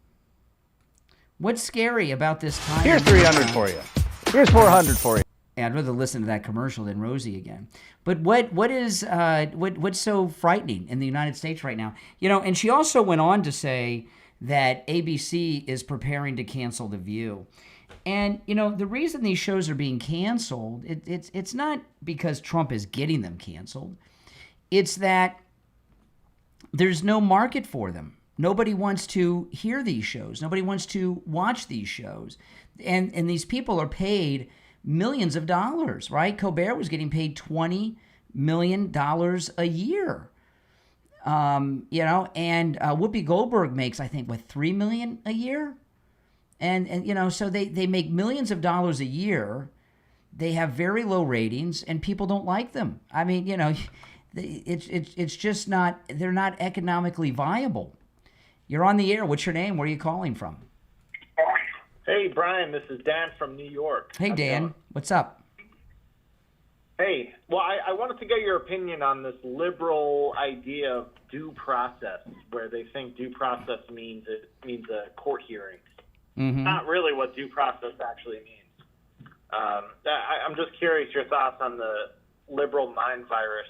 What's scary about this time? Here's 300 for you. Here's 400 for you. I'd rather listen to that commercial than Rosie again. But what's so frightening in the United States right now? And she also went on to say that ABC is preparing to cancel The View. And, the reason these shows are being canceled, it's not because Trump is getting them canceled. It's that there's no market for them. Nobody wants to hear these shows. Nobody wants to watch these shows. And these people are paid millions of dollars, right? Colbert was getting paid $20 million a year. And Whoopi Goldberg makes, I think, $3 million a year? And so they make millions of dollars a year. They have very low ratings, and people don't like them. I mean, it's just not, they're not economically viable. You're on the air. What's your name? Where are you calling from? Hey, Brian, this is Dan from New York. Hey, Dan. What's up? Hey, well, I wanted to get your opinion on this liberal idea of due process, where they think due process means a court hearing. Mm-hmm. Not really what due process actually means. I'm just curious your thoughts on the liberal mind virus,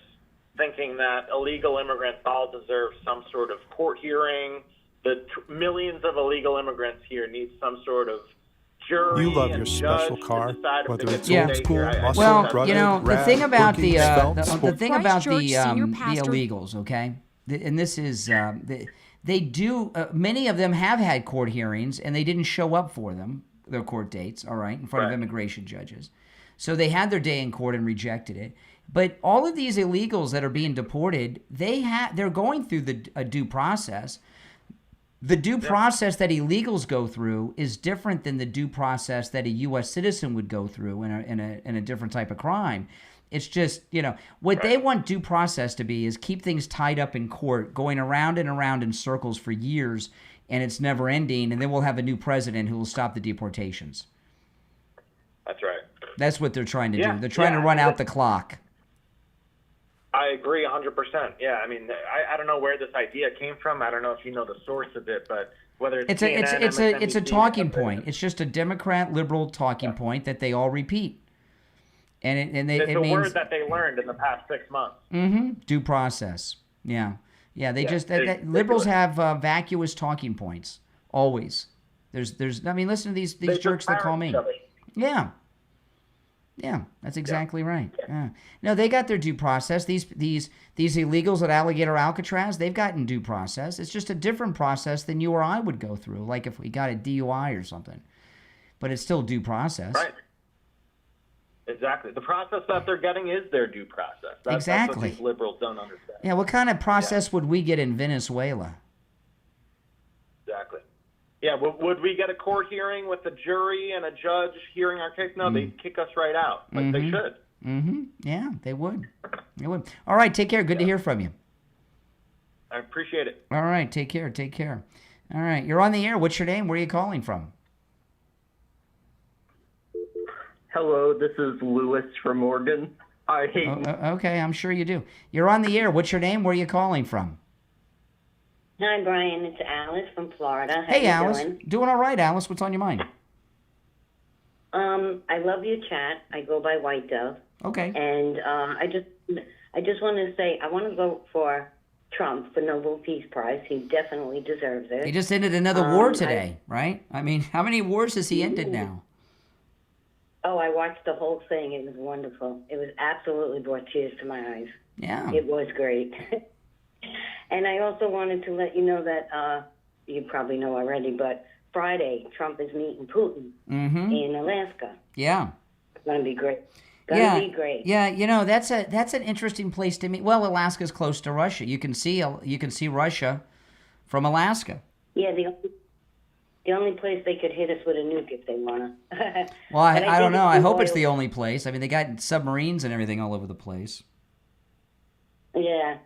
thinking that illegal immigrants all deserve some sort of court hearing. The millions of illegal immigrants here need some sort of jury. You love your special car, whether it's old school, muscle, rugged, the thing about the illegals, illegals, okay, and this is they do. Many of them have had court hearings, and they didn't show up for them, their court dates. All right, in front of immigration judges, so they had their day in court and rejected it. But all of these illegals that are being deported, they're going through a due process. The due process that illegals go through is different than the due process that a U.S. citizen would go through in a different type of crime. It's just, what they want due process to be is keep things tied up in court, going around and around in circles for years, and it's never ending, and then we'll have a new president who will stop the deportations. That's right. That's what they're trying to do. They're trying to run out the clock. I agree 100%. Yeah, I mean, I don't know where this idea came from. I don't know if you know the source of it, but whether it's CNN, it's a talking point. It's just a Democrat liberal talking point that they all repeat, it's a word that they learned in the past 6 months. Due process. Yeah. Liberals have vacuous talking points always. There's. I mean, listen to these jerks that call me. Yeah. Yeah, that's exactly right. Yeah. No, they got their due process. These illegals at Alligator Alcatraz, they've gotten due process. It's just a different process than you or I would go through, like if we got a DUI or something. But it's still due process. Right. Exactly. The process that they're getting is their due process. That's what these liberals don't understand. Yeah, what kind of process would we get in Venezuela? Exactly. Yeah, would we get a court hearing with a jury and a judge hearing our case? No, they'd kick us right out. Like they should. Yeah, they would. They would. All right, take care. Good to hear from you. I appreciate it. All right, take care. Take care. All right, you're on the air. What's your name? Where are you calling from? Hello, this is Lewis from Oregon. Okay, I'm sure you do. You're on the air. What's your name? Where are you calling from? Hi, Brian. It's Alice from Florida. Hey, Alice. Doing all right, Alice. What's on your mind? I love your chat. I go by White Dove. Okay. And I just want to say I want to vote for Trump for Nobel Peace Prize. He definitely deserves it. He just ended another war today, right? I mean, how many wars has he ended now? Oh, I watched the whole thing. It was wonderful. It was absolutely brought tears to my eyes. Yeah. It was great. And I also wanted to let you know that you probably know already, but Friday, Trump is meeting Putin in Alaska. Yeah. It's going to be great. Gonna be great. Yeah, that's an interesting place to meet. Well, Alaska's close to Russia. You can see Russia from Alaska. Yeah, the only place they could hit us with a nuke if they want to. Well, I don't know. I hope it's the only place. I mean, they got submarines and everything all over the place. Yeah.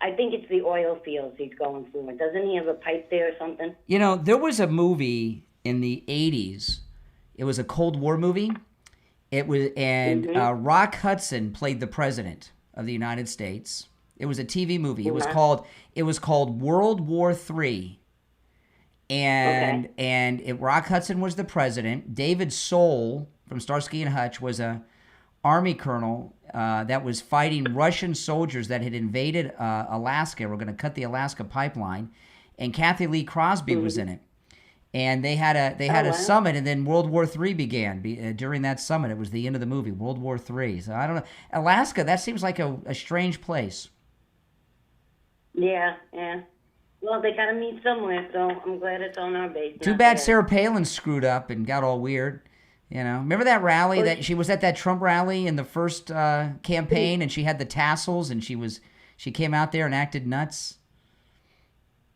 I think it's the oil fields he's going for. Doesn't he have a pipe there or something? There was a movie in the 80s. It was a Cold War movie. It was, and Rock Hudson played the president of the United States. It was a TV movie. It was called World War III. And Rock Hudson was the president. David Soul from Starsky and Hutch was a Army colonel that was fighting Russian soldiers that had invaded Alaska. We're going to cut the Alaska pipeline, and Kathy Lee Crosby was in it. And they had a summit, and then World War III began. During that summit, it was the end of the movie, World War III. So I don't know, Alaska. That seems like a strange place. Yeah. Well, they got to meet somewhere, so I'm glad it's on our base. Too bad Sarah Palin screwed up and got all weird. Remember that rally that she was at that Trump rally in the first campaign, and she had the tassels, and she came out there and acted nuts.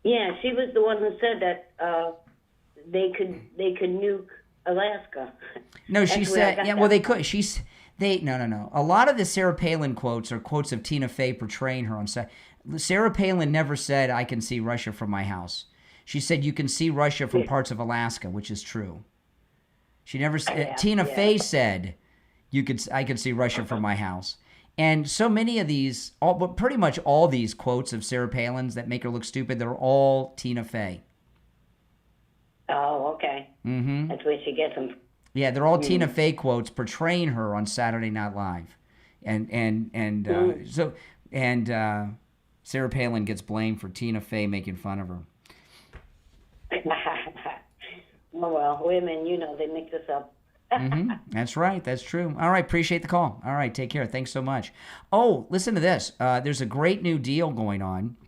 Yeah, she was the one who said that they could nuke Alaska. No, she said, they could. No. A lot of the Sarah Palin quotes are quotes of Tina Fey portraying her on set. Sarah Palin never said, "I can see Russia from my house." She said, "You can see Russia from parts of Alaska," which is true. She never said. Tina Fey said, "I can see Russia from my house." And so many of these, pretty much all these quotes of Sarah Palin's that make her look stupid, they're all Tina Fey. Oh, okay. That's where she gets them. Yeah, they're all Tina Fey quotes portraying her on Saturday Night Live, and Sarah Palin gets blamed for Tina Fey making fun of her. Oh, well, women, they mix us up. That's right. That's true. All right. Appreciate the call. All right. Take care. Thanks so much. Oh, listen to this. There's a great new deal going on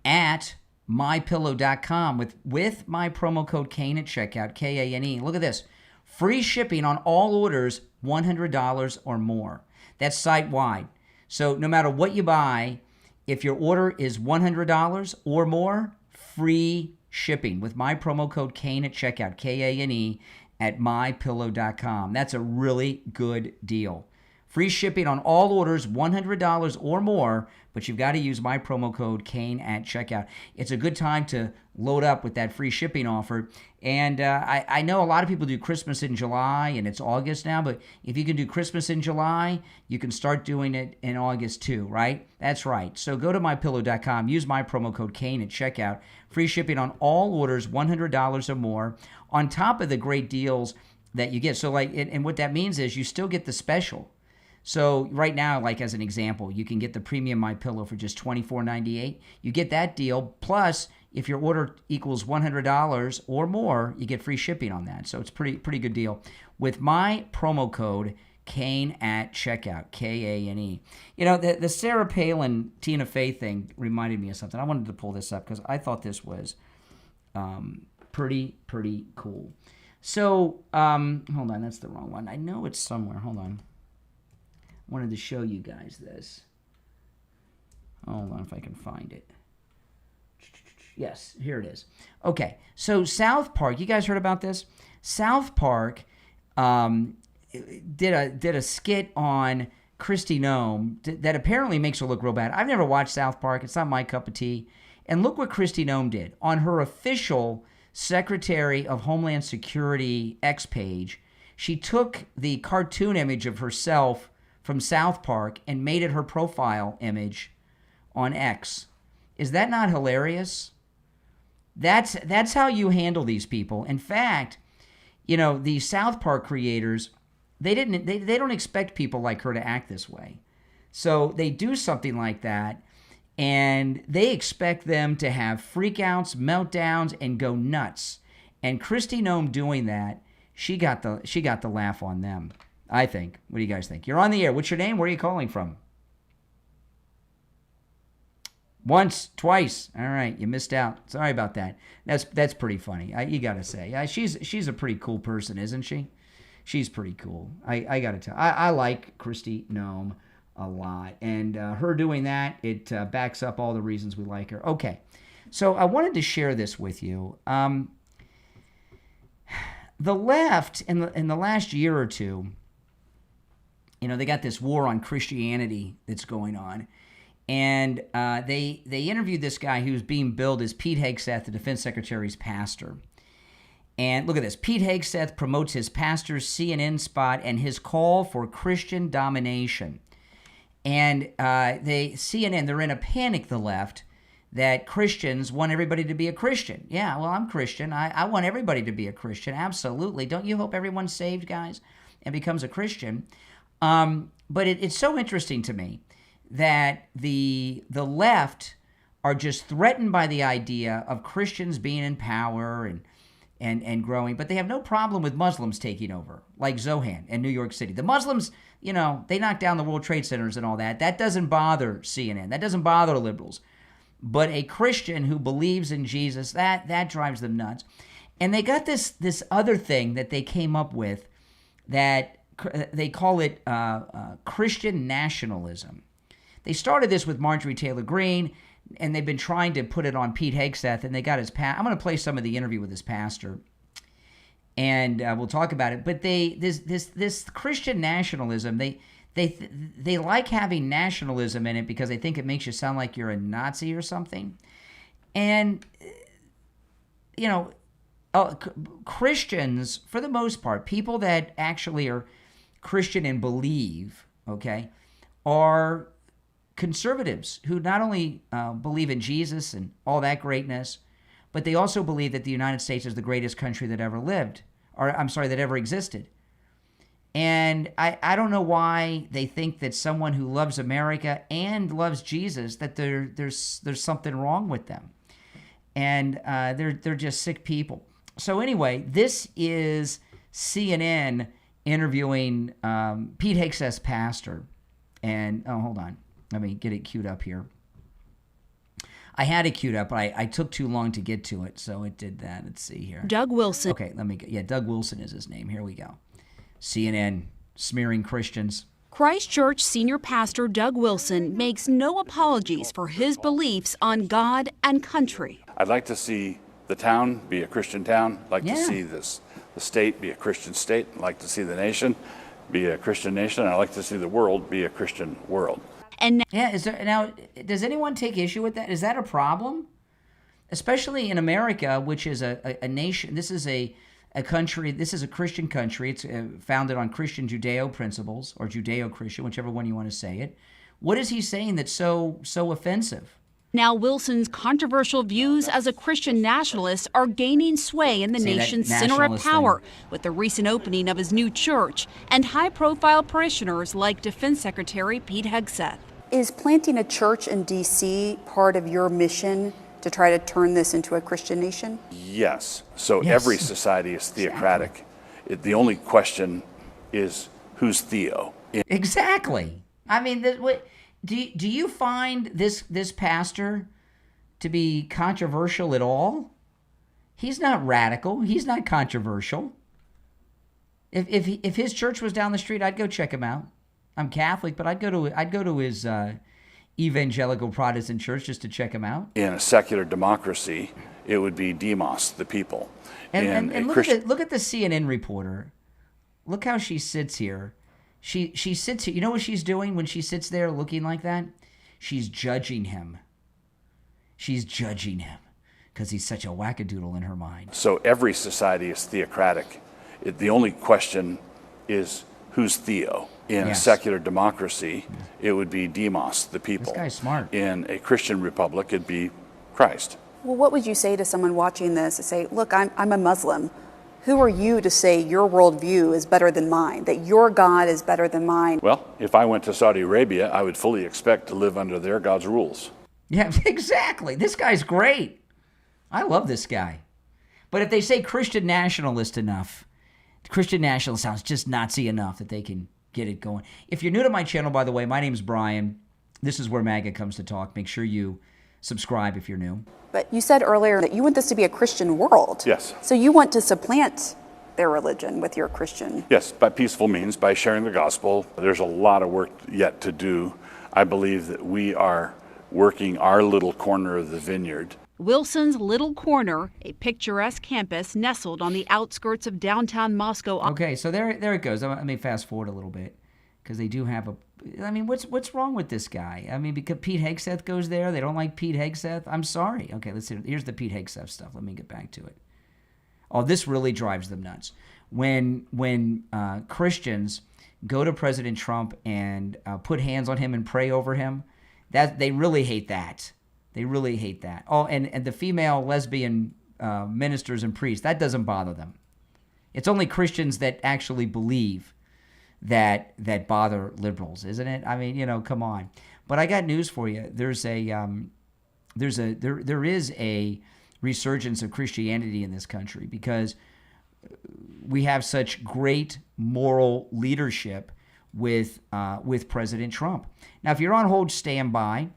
at MyPillow.com with my promo code Kane at checkout, Kane. Look at this. Free shipping on all orders $100 or more. That's site-wide. So no matter what you buy, if your order is $100 or more, free shipping with my promo code Kane at checkout, Kane at MyPillow.com. That's a really good deal. Free shipping on all orders, $100 or more, but you've got to use my promo code Kane at checkout. It's a good time to load up with that free shipping offer. And I know a lot of people do Christmas in July, and it's August now, but if you can do Christmas in July, you can start doing it in August too, right? That's right. So go to MyPillow.com, use my promo code Kane at checkout. Free shipping on all orders, $100 or more, on top of the great deals that you get. So and what that means is you still get the special. So right now, like as an example, you can get the premium MyPillow for just $24.98. You get that deal. Plus, if your order equals $100 or more, you get free shipping on that. So it's pretty good deal with my promo code Kane at checkout, Kane. You know, the Sarah Palin Tina Fey thing reminded me of something. I wanted to pull this up because I thought this was pretty cool. So hold on, that's the wrong one. I know it's somewhere. Hold on. Wanted to show you guys this. Hold on if I can find it. Yes, here it is. Okay, so South Park, you guys heard about this? South Park did a skit on Christi Noem that apparently makes her look real bad. I've never watched South Park. It's not my cup of tea. And look what Christi Noem did. On her official Secretary of Homeland Security X page, she took the cartoon image of herself from South Park and made it her profile image on X. Is that not hilarious? That's how you handle these people. In fact, you know, the South Park creators, they don't expect people like her to act this way. So they do something like that, and they expect them to have freakouts, meltdowns, and go nuts. And Christi Noem doing that, she got the laugh on them, I think. What do you guys think? You're on the air. What's your name? Where are you calling from? Once, twice. All right, you missed out. Sorry about that. That's pretty funny. You got to say. She's a pretty cool person, isn't she? She's pretty cool. I got to tell. I like Christi Noem a lot. And her doing that, it backs up all the reasons we like her. Okay, so I wanted to share this with you. The left, in the last year or two, you know, they got this war on Christianity that's going on. And they interviewed this guy who was being billed as Pete Hegseth, the defense secretary's pastor. And look at this. Pete Hegseth promotes his pastor's CNN spot and his call for Christian domination. And CNN, they're in a panic, the left, that Christians want everybody to be a Christian. Yeah, well, I'm Christian. I want everybody to be a Christian. Absolutely. Don't you hope everyone's saved, guys, and becomes a Christian? But it's so interesting to me that the left are just threatened by the idea of Christians being in power and growing, but they have no problem with Muslims taking over, like Zohan in New York City. The Muslims, you know, they knock down the World Trade Centers and all that. That doesn't bother CNN. That doesn't bother liberals. But a Christian who believes in Jesus, that drives them nuts. And they got this other thing that they came up with that they call it Christian nationalism. They started this with Marjorie Taylor Greene, and they've been trying to put it on Pete Hegseth, and they got his I'm going to play some of the interview with his pastor, and we'll talk about it. But this Christian nationalism, they like having nationalism in it because they think it makes you sound like you're a Nazi or something. And you know, Christians, for the most part, people that actually are Christian and believe, okay, are conservatives who not only believe in Jesus and all that greatness, but they also believe that the United States is the greatest country that ever lived, or I'm sorry, that ever existed. And I don't know why they think that someone who loves America and loves Jesus, that there's something wrong with them. And they're just sick people. So anyway, this is CNN interviewing Pete Hegseth's pastor. And, oh, hold on. Let me get it queued up here. I had it queued up, but I took too long to get to it, so it did that. Let's see here. Doug Wilson. Okay, Doug Wilson is his name. Here we go. CNN smearing Christians. Christchurch senior pastor Doug Wilson makes no apologies for his beliefs on God and country. I'd like to see the town be a Christian town. I'd like to see the state be a Christian state. I'd like to see the nation be a Christian nation. I'd like to see the world be a Christian world. And now, does anyone take issue with that? Is that a problem? Especially in America, which is a nation. This is a country. This is a Christian country. It's founded on Christian Judeo principles, or Judeo-Christian, whichever one you want to say it. What is he saying that's so offensive? Now Wilson's controversial views as a Christian nationalist are gaining sway in the nation's center of power with the recent opening of his new church and high-profile parishioners like Defense Secretary Pete Hegseth. Is planting a church in D.C. part of your mission to try to turn this into a Christian nation? Yes. So every society is theocratic. The only question is who's Theo? Exactly. I mean, do you find this pastor to be controversial at all? He's not radical. He's not controversial. If his church was down the street, I'd go check him out. I'm Catholic, but I'd go to his evangelical Protestant church just to check him out. In a secular democracy, it would be demos, the people. And look at the CNN reporter. Look how she sits here. She sits here. You know what she's doing when she sits there looking like that? She's judging him. She's judging him because he's such a wackadoodle in her mind. So every society is theocratic. The only question is who's Theo? In a secular democracy, it would be demos, the people. This guy's smart. In a Christian republic, it'd be Christ. Well, what would you say to someone watching this to say, look, I'm a Muslim. Who are you to say your worldview is better than mine, that your God is better than mine? Well, if I went to Saudi Arabia, I would fully expect to live under their God's rules. Yeah, exactly. This guy's great. I love this guy. But if they say Christian nationalist enough, Christian nationalist sounds just Nazi enough that they can get it going. If you're new to my channel, by the way, my name's Brian. This is where MAGA comes to talk. Make sure you subscribe if you're new. But you said earlier that you want this to be a Christian world. Yes. So you want to supplant their religion with your Christian. Yes, by peaceful means, by sharing the gospel. There's a lot of work yet to do. I believe that we are working our little corner of the vineyard. Wilson's Little Corner, a picturesque campus nestled on the outskirts of downtown Moscow. Okay, so there it goes. Let me fast forward a little bit because they do have I mean, what's wrong with this guy? I mean, because Pete Hegseth goes there. They don't like Pete Hegseth. I'm sorry. Okay, let's see. Here's the Pete Hegseth stuff. Let me get back to it. Oh, this really drives them nuts. When Christians go to President Trump and put hands on him and pray over him, that they really hate that. They really hate that. Oh, and the female lesbian ministers and priests, that doesn't bother them. It's only Christians that actually believe that bother liberals, isn't it? I mean, come on. But I got news for you. There is a resurgence of Christianity in this country because we have such great moral leadership with President Trump. Now, if you're on hold, stand by.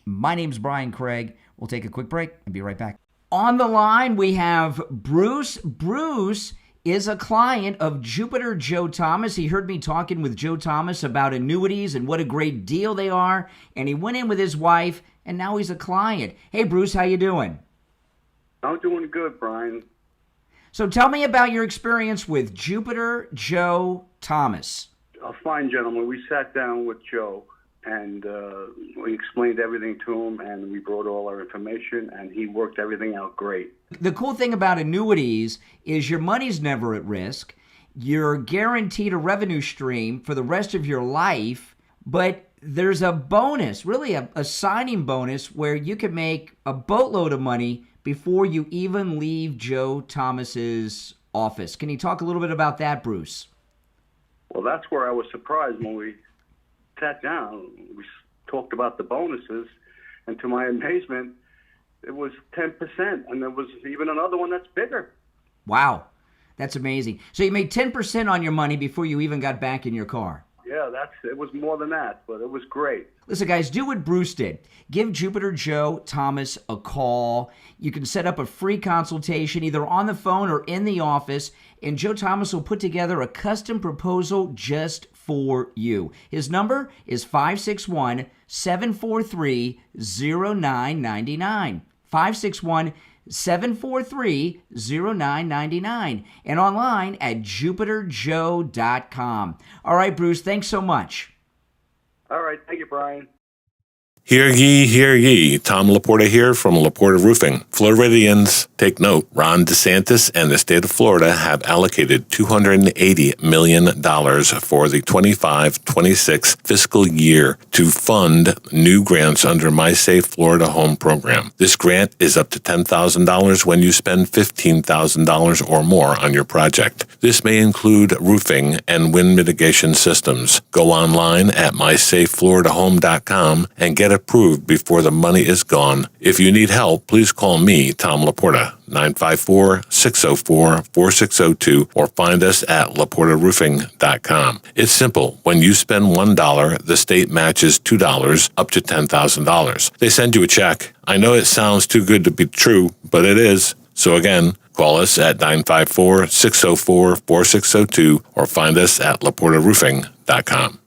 My name's Brian Craig. We'll take a quick break and be right back. On the line, we have Bruce. Bruce is a client of Jupiter Joe Thomas. He heard me talking with Joe Thomas about annuities and what a great deal they are, and he went in with his wife, and now he's a client. Hey, Bruce, how you doing? I'm doing good, Brian. So tell me about your experience with Jupiter Joe Thomas. A fine gentleman. We sat down with Joe, and we explained everything to him, and we brought all our information, and he worked everything out great. The cool thing about annuities is your money's never at risk. You're guaranteed a revenue stream for the rest of your life, but there's a bonus, really a signing bonus, where you can make a boatload of money before you even leave Joe Thomas's office. Can you talk a little bit about that, Bruce? Well, that's where I was surprised when we sat down. We talked about the bonuses, and to my amazement, it was 10%, and there was even another one that's bigger. Wow, that's amazing. So you made 10% on your money before you even got back in your car. Yeah, it was more than that, but it was great. Listen, guys, do what Bruce did. Give Jupiter Joe Thomas a call. You can set up a free consultation either on the phone or in the office, and Joe Thomas will put together a custom proposal just for you. His number is 561-743-0999. 561-743-0999. And online at jupiterjoe.com. All right, Bruce, thanks so much. All right. Thank you, Brian. Hear ye, hear ye. Tom Laporta here from Laporta Roofing. Floridians, take note. Ron DeSantis and the state of Florida have allocated $280 million for the 25-26 fiscal year to fund new grants under My Safe Florida Home program. This grant is up to $10,000 when you spend $15,000 or more on your project. This may include roofing and wind mitigation systems. Go online at mysafefloridahome.com and get approved before the money is gone. If you need help, please call me, Tom Laporta, 954-604-4602, or find us at laportaroofing.com. It's simple. When you spend $1, the state matches $2 up to $10,000. They send you a check. I know it sounds too good to be true, but it is. So again, call us at 954-604-4602 or find us at laportaroofing.com.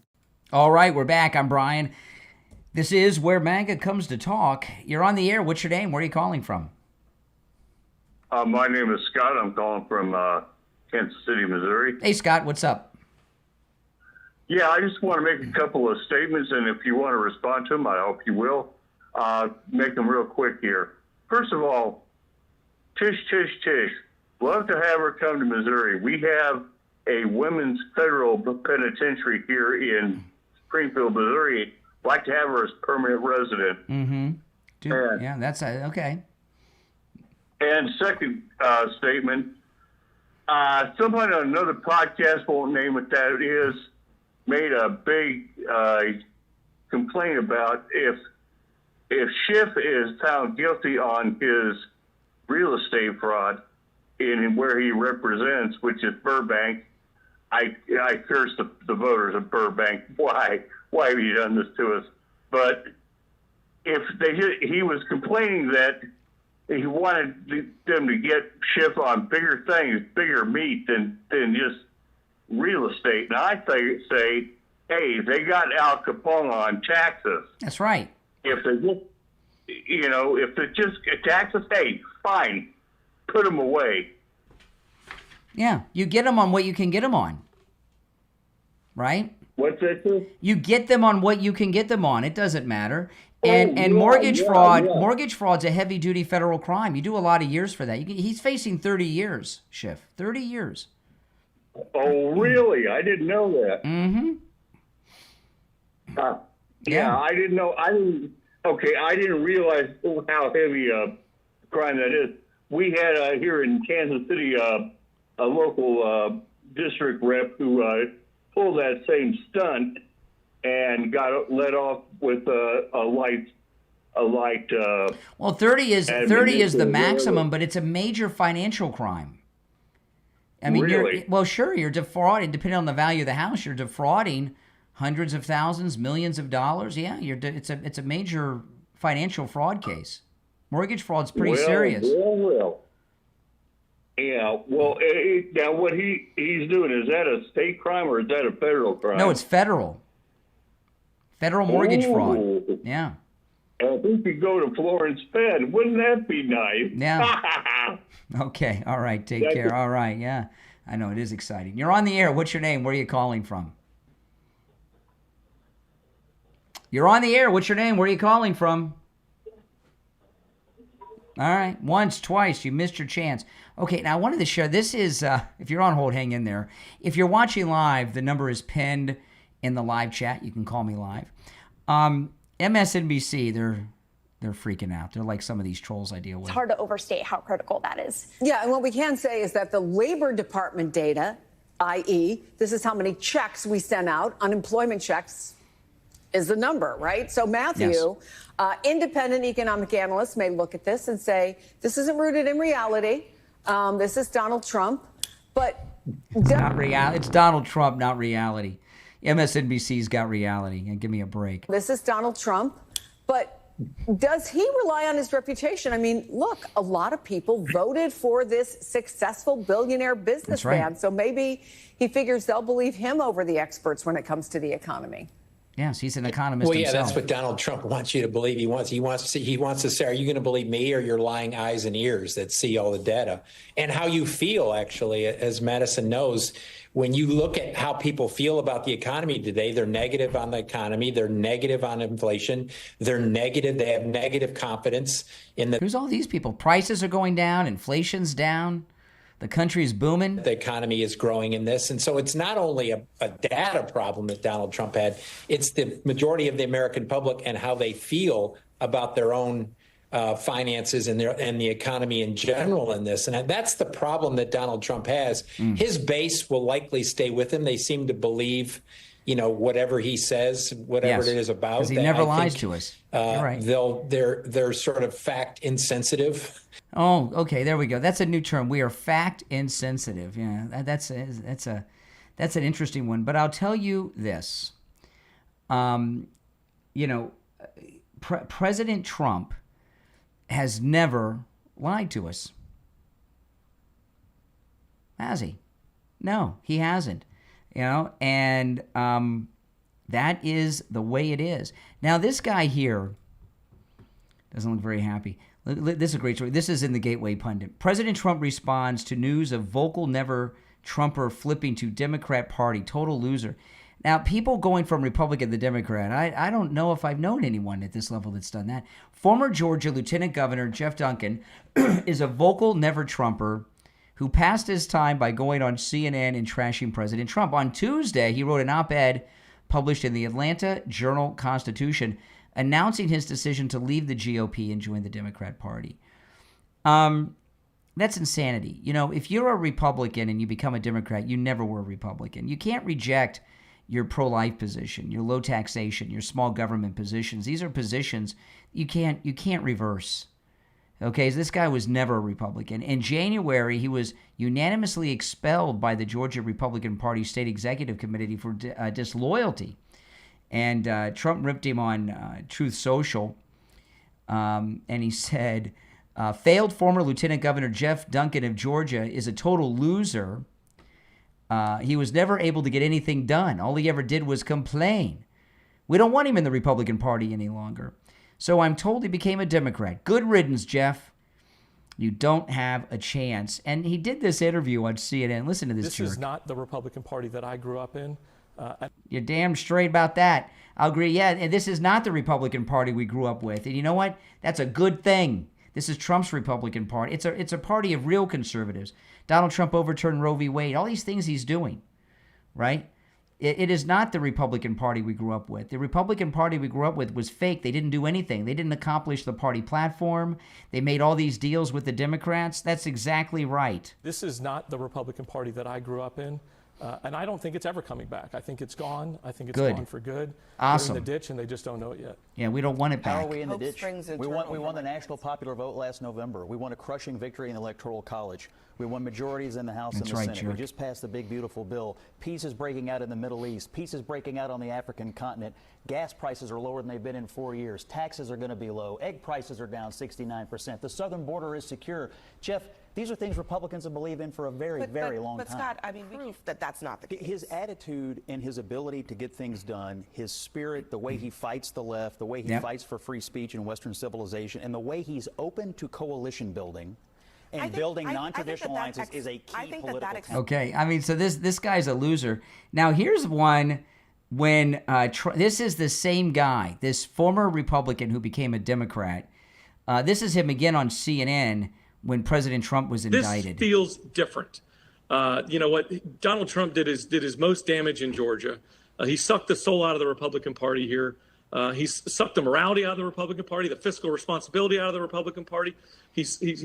All right, we're back. I'm Brian. This is where MAGA comes to talk. You're on the air. What's your name? Where are you calling from? My name is Scott. I'm calling from Kansas City, Missouri. Hey, Scott, what's up? Yeah, I just want to make a couple of statements, and if you want to respond to them, I hope you will. Make them real quick here. First of all, Tish. Love to have her come to Missouri. We have a women's federal penitentiary here in Springfield, Missouri. Like to have her as permanent resident. Mm-hmm. Dude, yeah, that's okay. And second statement, somebody on another podcast, won't name what that is, made a big complaint about if Schiff is found guilty on his real estate fraud in where he represents, which is Burbank. I curse the voters of Burbank. Why have you done this to us? But if he was complaining that he wanted them to get Schiff on bigger things, bigger meat than just real estate. And I say, hey, they got Al Capone on taxes. That's right. If they just taxes, hey, fine, put them away. Yeah, you get them on what you can get them on, right? What's that, too? You get them on what you can get them on. It doesn't matter. And mortgage fraud's a heavy-duty federal crime. You do a lot of years for that. He's facing 30 years, Schiff. 30 years. Oh, really? I didn't know that. Mm-hmm. Yeah, I didn't know. I didn't realize how heavy a crime that is. We had here in Kansas City a local district rep who pulled that same stunt and got let off with a light. Well, 30 is the maximum, but it's a major financial crime. I mean, really? You're defrauding. Depending on the value of the house, you're defrauding hundreds of thousands, millions of dollars. Yeah, it's a major financial fraud case. Mortgage fraud's pretty serious. Well. Yeah, well, now what he's doing, is that a state crime or is that a federal crime? No, it's federal. Federal mortgage fraud. Yeah. I think you go to Florence Fed. Wouldn't that be nice? Yeah. Okay, all right, take care. All right, yeah. I know, it is exciting. You're on the air. What's your name? Where are you calling from? You're on the air. What's your name? Where are you calling from? All right, once, twice, you missed your chance. Okay, now I wanted to share, this is, if you're on hold, hang in there. If you're watching live, the number is pinned in the live chat. You can call me live. MSNBC, they're freaking out. They're like some of these trolls I deal with. It's hard to overstate how critical that is. Yeah, and what we can say is that the Labor Department data, i.e., this is how many checks we send out, unemployment checks, is the number, right? So Matthew, independent economic analysts may look at this and say, this isn't rooted in reality. This is Donald Trump, but... It's not reality. It's Donald Trump, not reality. MSNBC's got reality, and give me a break. This is Donald Trump, but does he rely on his reputation? I mean, look, a lot of people voted for this successful billionaire businessman. So maybe he figures they'll believe him over the experts when it comes to the economy. Yes, he's an economist Well, yeah, himself. that's what Donald Trump wants you to believe. He wants to say, are you going to believe me or your lying eyes and ears that see all the data? And how you feel, actually, as Madison knows, when you look at how people feel about the economy today, they're negative on the economy. They're negative on inflation. They're negative. They have negative confidence in the... Who's all these people? Prices are going down. Inflation's down. The country's booming. The economy is growing in this. And so it's not only a data problem that Donald Trump had, it's the majority of the American public and how they feel about their own finances and the economy in general in this. And that's the problem that Donald Trump has. His base will likely stay with him. They seem to believe, whatever he says, whatever it is about. Because he never lies to us. You're right. They're sort of fact insensitive. Oh, okay. There we go. That's a new term. We are fact insensitive. Yeah, that's an interesting one. But I'll tell you this. President Trump has never lied to us. Has he? No, he hasn't. And that is the way it is. Now, this guy here doesn't look very happy. This is a great story. This is in the Gateway Pundit. President Trump responds to news of vocal never-Trumper flipping to Democrat Party. Total loser. Now, people going from Republican to Democrat, I don't know if I've known anyone at this level that's done that. Former Georgia Lieutenant Governor Jeff Duncan is a vocal never-Trumper who passed his time by going on CNN and trashing President Trump. On Tuesday, he wrote an op-ed published in the Atlanta Journal-Constitution announcing his decision to leave the GOP and join the Democrat Party. That's insanity. If you're a Republican and you become a Democrat, you never were a Republican. You can't reject your pro-life position, your low taxation, your small government positions. These are positions you can't reverse. Okay, so this guy was never a Republican. In January, he was unanimously expelled by the Georgia Republican Party State Executive Committee for disloyalty. And Trump ripped him on Truth Social. And he said, failed former Lieutenant Governor Jeff Duncan of Georgia is a total loser. He was never able to get anything done. All he ever did was complain. We don't want him in the Republican Party any longer. So I'm told he became a Democrat. Good riddance, Jeff. You don't have a chance. And he did this interview on CNN. Listen to this jerk. This is not the Republican Party that I grew up in. You're damn straight about that. I'll agree. Yeah, and this is not the Republican Party we grew up with. And you know what? That's a good thing. This is Trump's Republican Party. It's a party of real conservatives. Donald Trump overturned Roe v. Wade. All these things he's doing, right? It is not the Republican Party we grew up with. The Republican Party we grew up with was fake. They didn't do anything. They didn't accomplish the party platform. They made all these deals with the Democrats. That's exactly right. This is not the Republican Party that I grew up in. And I don't think it's ever coming back. I think it's gone. I think it's gone for good. Awesome. They're in the ditch and they just don't know it yet. Yeah, we don't want it back. How are we in the ditch? We won the national popular vote last November. We won a crushing victory in the Electoral College. We won majorities in the House and the Senate. Jerk. We just passed the big, beautiful bill. Peace is breaking out in the Middle East. Peace is breaking out on the African continent. Gas prices are lower than they've been in 4 years. Taxes are going to be low. Egg prices are down 69%. The southern border is secure. Jeff, these are things Republicans have believed in for a very long time. But Scott, I mean, proof that that's not the case. His attitude and his ability to get things done, his spirit, the way he fights the left, the way he fights for free speech and Western civilization, and the way he's open to coalition building and building non-traditional alliances is a key political. Okay, I mean, so this guy's a loser. Now, here's one when this is the same guy, this former Republican who became a Democrat. This is him again on CNN when President Trump was indicted. This feels different. You know what? Donald Trump did his most damage in Georgia. He sucked the soul out of the Republican Party here. He sucked the morality out of the Republican Party, the fiscal responsibility out of the Republican Party. He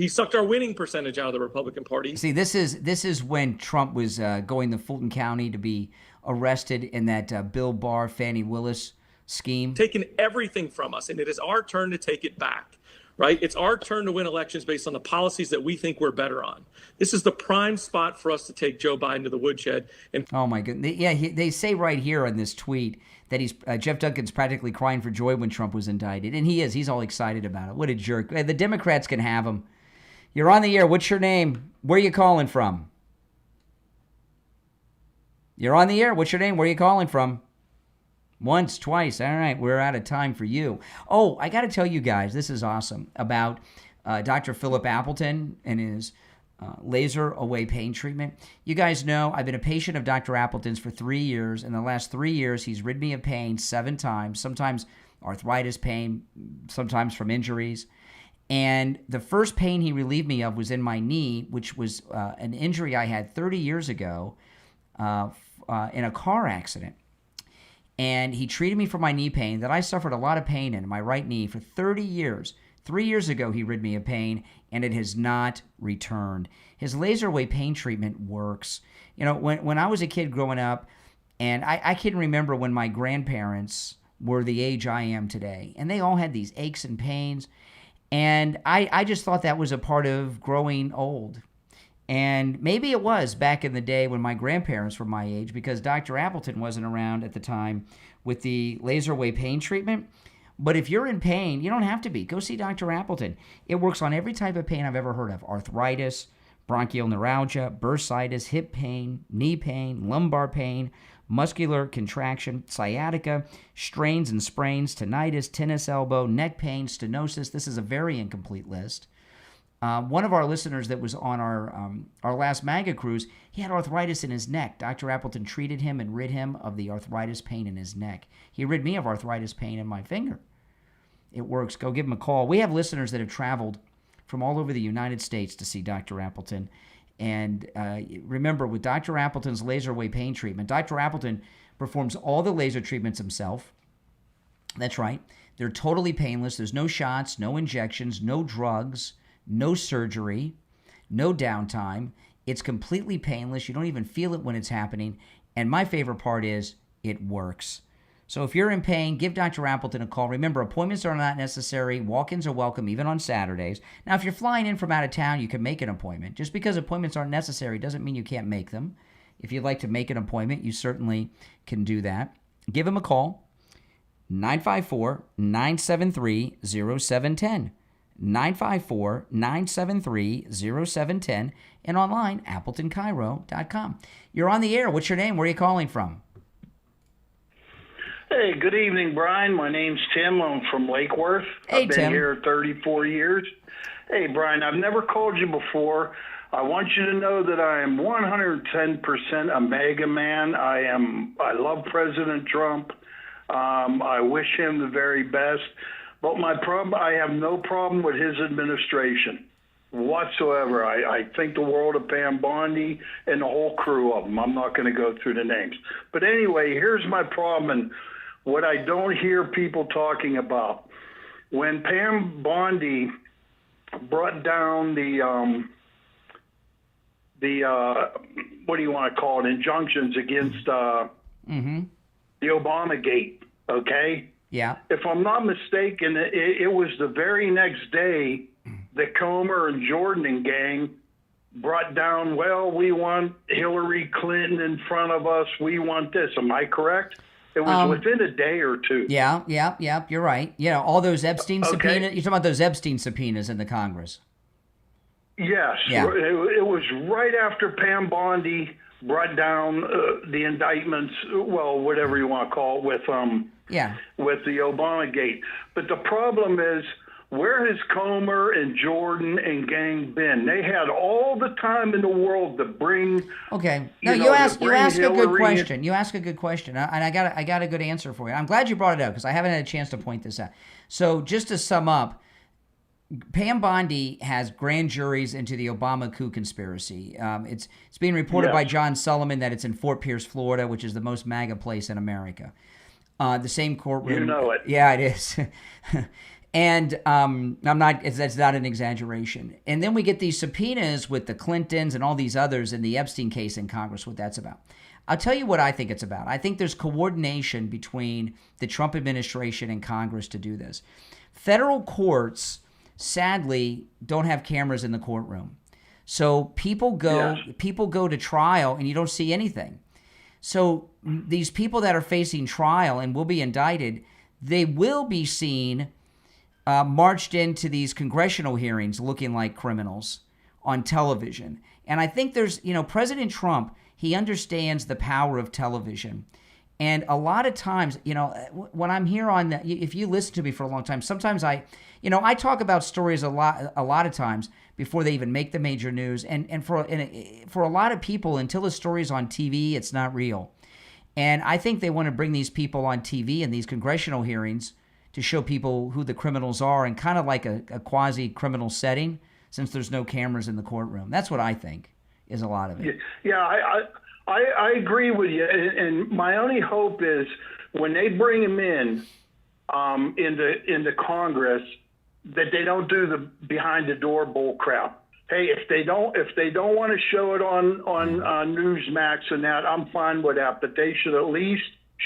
sucked our winning percentage out of the Republican Party. See, this is when Trump was going to Fulton County to be arrested in that Bill Barr, Fannie Willis scheme. Taken everything from us, and it is our turn to take it back. right? It's our turn to win elections based on the policies that we think we're better on. This is the prime spot for us to take Joe Biden to the woodshed. And oh my goodness, yeah, they say right here on this tweet that he's Jeff Duncan's practically crying for joy when Trump was indicted, and he is. He's all excited about it. What a jerk! The Democrats can have him. You're on the air. What's your name? Where are you calling from? You're on the air. What's your name? Where are you calling from? Once, twice. All right, we're out of time for you. Oh, I got to tell you guys, this is awesome, about Dr. Philip Appleton and his laser away pain treatment. You guys know I've been a patient of Dr. Appleton's for 3 years. In the last 3 years, he's rid me of pain 7 times, sometimes arthritis pain, sometimes from injuries. And the first pain he relieved me of was in my knee, which was an injury I had 30 years ago in a car accident. And he treated me for my knee pain that I suffered a lot of pain in my right knee for 30 years. 3 years ago, he rid me of pain, and it has not returned. His laser away pain treatment works. You know, when I was a kid growing up, and I can remember when my grandparents were the age I am today, and they all had these aches and pains, and I just thought that was a part of growing old. And maybe it was back in the day when my grandparents were my age, because Dr. Appleton wasn't around at the time with the laser away pain treatment. But if you're in pain, you don't have to be. Go see Dr. Appleton. It works on every type of pain I've ever heard of. Arthritis, bronchial neuralgia, bursitis, hip pain, knee pain, lumbar pain, muscular contraction, sciatica, strains and sprains, tinnitus, tennis elbow, neck pain, stenosis. This is a very incomplete list. One of our listeners that was on our last MAGA cruise, he had arthritis in his neck. Dr. Appleton treated him and rid him of the arthritis pain in his neck. He rid me of arthritis pain in my finger. It works. Go give him a call. We have listeners that have traveled from all over the United States to see Dr. Appleton. And remember, with Dr. Appleton's laser away pain treatment, Dr. Appleton performs all the laser treatments himself. That's right. They're totally painless. There's no shots, no injections, no drugs, no surgery, no downtime. It's completely painless. You don't even feel it when it's happening. And my favorite part is it works. So if you're in pain, give Dr. Appleton a call. Remember, appointments are not necessary. Walk-ins are welcome, even on Saturdays. Now, if you're flying in from out of town, you can make an appointment. Just because appointments aren't necessary doesn't mean you can't make them. If you'd like to make an appointment, you certainly can do that. Give him a call, 954-973-0710. 954-973-0710, and online, AppletonCairo.com. You're on the air. What's your name? Where are you calling from? Hey, good evening, Brian. My name's Tim. I'm from Lake Worth. Hey, I've been Tim. here 34 years. Hey, Brian, I've never called you before. I want you to know that I am 110% a MAGA man. I love President Trump. I wish him the very best. But my problem, I have no problem with his administration whatsoever. I think the world of Pam Bondi and the whole crew of them. I'm not going to go through the names. But anyway, here's my problem and what I don't hear people talking about. When Pam Bondi brought down the what do you want to call it, injunctions against the Obamagate, okay? Yeah. If I'm not mistaken, it was the very next day that Comer and Jordan and gang brought down, well, we want Hillary Clinton in front of us. We want this. Am I correct? It was within a day or two. Yeah. You're right. Yeah, all those Epstein subpoenas. You're talking about those Epstein subpoenas in the Congress. Yes. Yeah. It was right after Pam Bondi brought down the indictments, well, whatever you want to call it, with the Obamagate. But the problem is, where has Comer and Jordan and gang been? They had all the time in the world to bring. Okay. No, you ask a good question. You ask a good question, and I got a good answer for you. I'm glad you brought it up because I haven't had a chance to point this out. So just to sum up, Pam Bondi has grand juries into the Obama coup conspiracy. It's being reported by John Sullivan that it's in Fort Pierce, Florida, which is the most MAGA place in America. The same courtroom. You know it. Yeah, it is. And that's not an exaggeration. And then we get these subpoenas with the Clintons and all these others in the Epstein case in Congress, what that's about. I'll tell you what I think it's about. I think there's coordination between the Trump administration and Congress to do this. Federal courts sadly, don't have cameras in the courtroom. So people go to trial and you don't see anything. So these people that are facing trial and will be indicted, they will be seen marched into these congressional hearings looking like criminals on television. And I think there's, President Trump, he understands the power of television. And a lot of times, when I'm here on if you listen to me for a long time, sometimes I talk about stories a lot of times before they even make the major news. And for a lot of people, until the story's on TV, it's not real. And I think they want to bring these people on TV in these congressional hearings to show people who the criminals are, and kind of like a quasi-criminal setting, since there's no cameras in the courtroom. That's what I think is a lot of it. Yeah, I agree with you. And my only hope is when they bring him in into Congress, that they don't do the behind the door bull crap. Hey, if they don't want to show it on Newsmax and that, I'm fine with that. But they should at least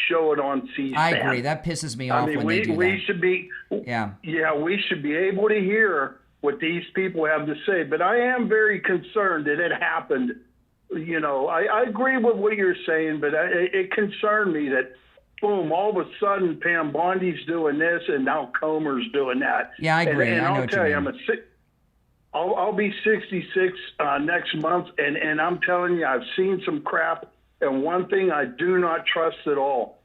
show it on C-SPAN. I agree. That pisses me off when they do that. We should be we should be able to hear what these people have to say. But I am very concerned that it happened. I agree with what you're saying, but it concerned me that, boom, all of a sudden Pam Bondi's doing this and now Comer's doing that. Yeah, I agree. And I know I'll tell you, I'll be 66 next month, and I'm telling you, I've seen some crap. And one thing I do not trust at all,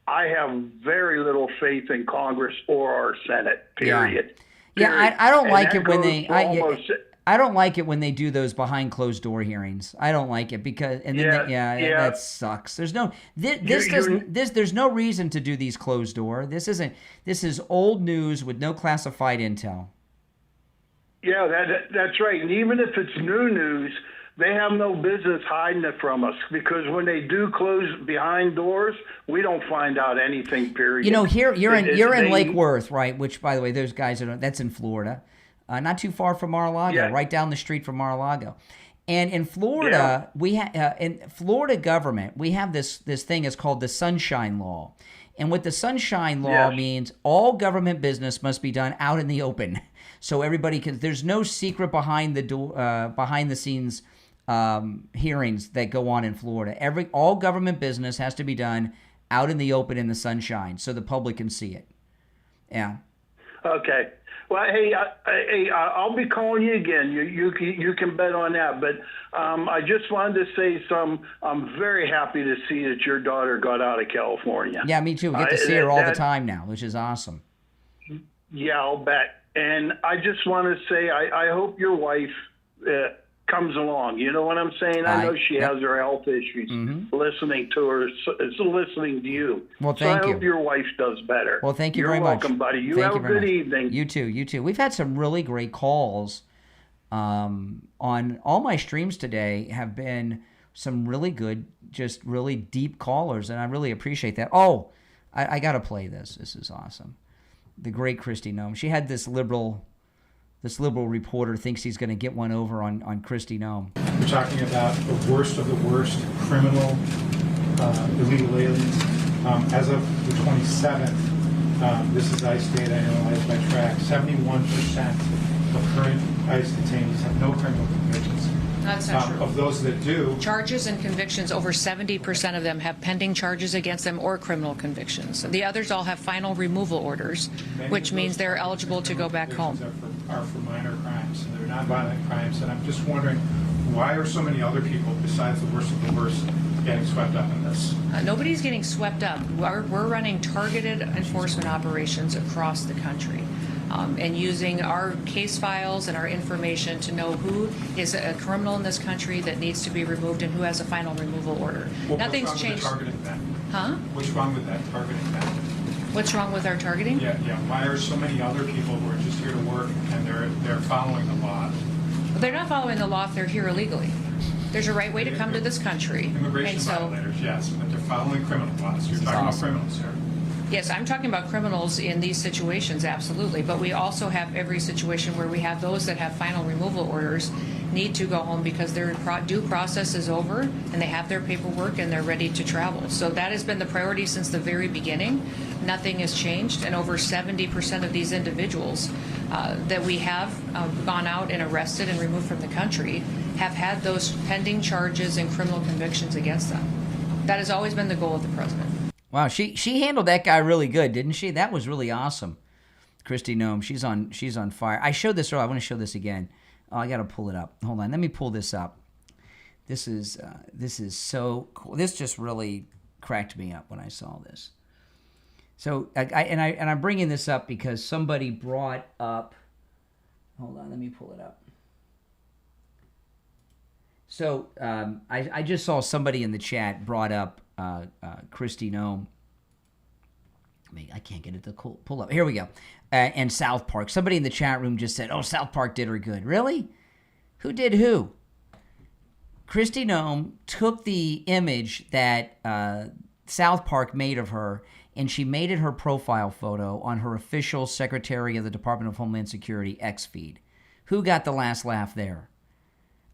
I have very little faith in Congress or our Senate, period. Yeah, I don't like it when they... I don't like it when they do those behind closed door hearings. I don't like it because that sucks. There's no there's no reason to do these closed door. This is old news with no classified intel. Yeah, that's right. And even if it's new news, they have no business hiding it from us, because when they do close behind doors, we don't find out anything, period. Here you're in Lake Worth, right? Which, by the way, those guys that's in Florida. Not too far from Mar-a-Lago, right down the street from Mar-a-Lago. And in Florida, in Florida government, we have this thing is called the Sunshine Law. And what the Sunshine Law means, all government business must be done out in the open. So everybody can, there's no secret behind the scenes hearings that go on in Florida. All government business has to be done out in the open in the sunshine so the public can see it. Yeah. Okay. Well, hey, I'll be calling you again. You can bet on that. But I just wanted to say I'm very happy to see that your daughter got out of California. Yeah, me too. We get to see her all the time now, which is awesome. Yeah, I'll bet. And I just want to say I hope your wife comes along. You know what I'm saying? I know she has her health issues. Mm-hmm. Listening to her, listening to you. Well, thank you. I hope your wife does better. Well, thank you very much. You're welcome, buddy. You have a good evening. You too. We've had some really great calls. On all my streams today have been some really good, just really deep callers, and I really appreciate that. Oh, I got to play this. This is awesome. The great Christi Noem. She had this liberal reporter thinks he's going to get one over on Christi Noem. We're talking about the worst of the worst criminal illegal aliens. As of the 27th, this is ICE data analyzed by Track, 71% of current ICE detainees have no criminal convictions. That's not true. Of those that do. Charges and convictions, over 70% of them have pending charges against them or criminal convictions. The others all have final removal orders, which means they're eligible to go back home. Are for minor crimes, and they're nonviolent crimes. And I'm just wondering, why are so many other people, besides the worst of the worst, getting swept up in this? Nobody's getting swept up. We're running targeted enforcement operations across the country. And using our case files and our information to know who is a criminal in this country that needs to be removed and who has a final removal order. Well, Nothing's changed. Targeting that? Huh? What's wrong with that targeting that? What's wrong with our targeting? Yeah. Why are so many other people who are just here to work and they're following the law? Well, they're not following the law if they're here illegally. There's a right way to come to this country. Immigration violators, yes, but they're following criminal laws. You're talking about criminals here. Yes, I'm talking about criminals in these situations, absolutely. But we also have every situation where we have those that have final removal orders need to go home because their due process is over and they have their paperwork and they're ready to travel. So that has been the priority since the very beginning. Nothing has changed, and over 70% of these individuals that we have gone out and arrested and removed from the country have had those pending charges and criminal convictions against them. That has always been the goal of the president. Wow, she handled that guy really good, didn't she? That was really awesome. Christi Noem, she's on fire. I showed this earlier. I want to show this again. Oh, I got to pull it up. Hold on, let me pull this up. This is so cool. This just really cracked me up when I saw this. So I'm bringing this up because somebody brought up. Hold on, let me pull it up. So I just saw somebody in the chat brought up Christi Noem. I can't get it to pull up. Here we go. And South Park. Somebody in the chat room just said, "Oh, South Park did her good." Really? Who did who? Christi Noem took the image that South Park made of her, and she made it her profile photo on her official Secretary of the Department of Homeland Security X feed. Who got the last laugh there?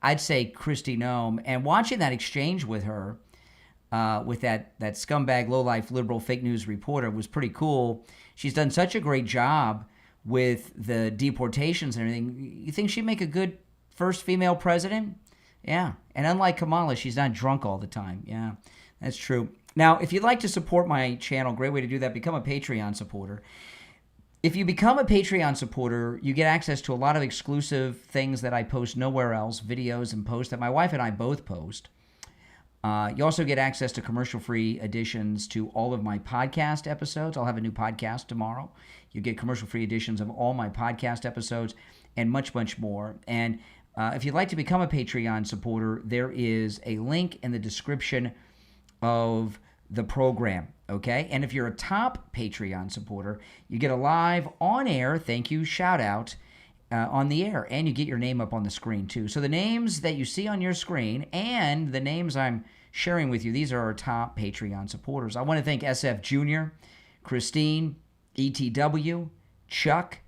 I'd say Christi Noem. And watching that exchange with her, with that scumbag, lowlife, liberal, fake news reporter was pretty cool. She's done such a great job with the deportations and everything. You think she'd make a good first female president? Yeah. And unlike Kamala, she's not drunk all the time. Yeah, that's true. Now, if you'd like to support my channel, great way to do that, become a Patreon supporter. If you become a Patreon supporter, you get access to a lot of exclusive things that I post nowhere else, videos and posts that my wife and I both post. You also get access to commercial-free editions to all of my podcast episodes. I'll have a new podcast tomorrow. You get commercial-free editions of all my podcast episodes and much, much more. And if you'd like to become a Patreon supporter, there is a link in the description of the program, okay? And if you're a top Patreon supporter, you get a live on-air thank you shout-out on the air, and you get your name up on the screen, too. So the names that you see on your screen and the names I'm sharing with you, these are our top Patreon supporters. I want to thank SFjr, Christine, ETW, Chuck,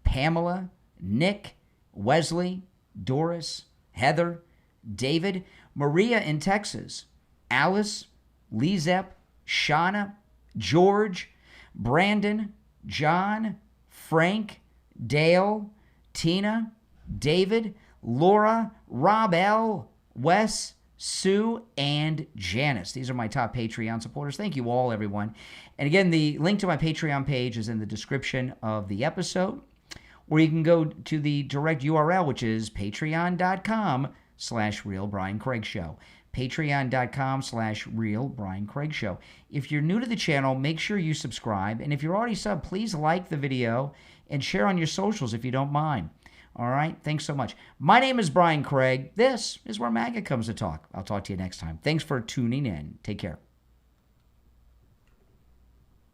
Pamela, Nick, Wesley, Doris, Heather, David, Maria in Texas, Alice, LeeZep, Shawna, George, Brandon, John, Frank, Dale, Tina, David, Laura, Rob L., Wes, Sue, and Janice. These are my top Patreon supporters. Thank you all, everyone. And again, the link to my Patreon page is in the description of the episode, or you can go to the direct URL, which is patreon.com/RealBrianCraigShow. Patreon.com/RealBrianCraigShow. If you're new to the channel, make sure you subscribe. And if you're already subbed, please like the video and share on your socials if you don't mind. All right? Thanks so much. My name is Brian Craig. This is where MAGA comes to talk. I'll talk to you next time. Thanks for tuning in. Take care.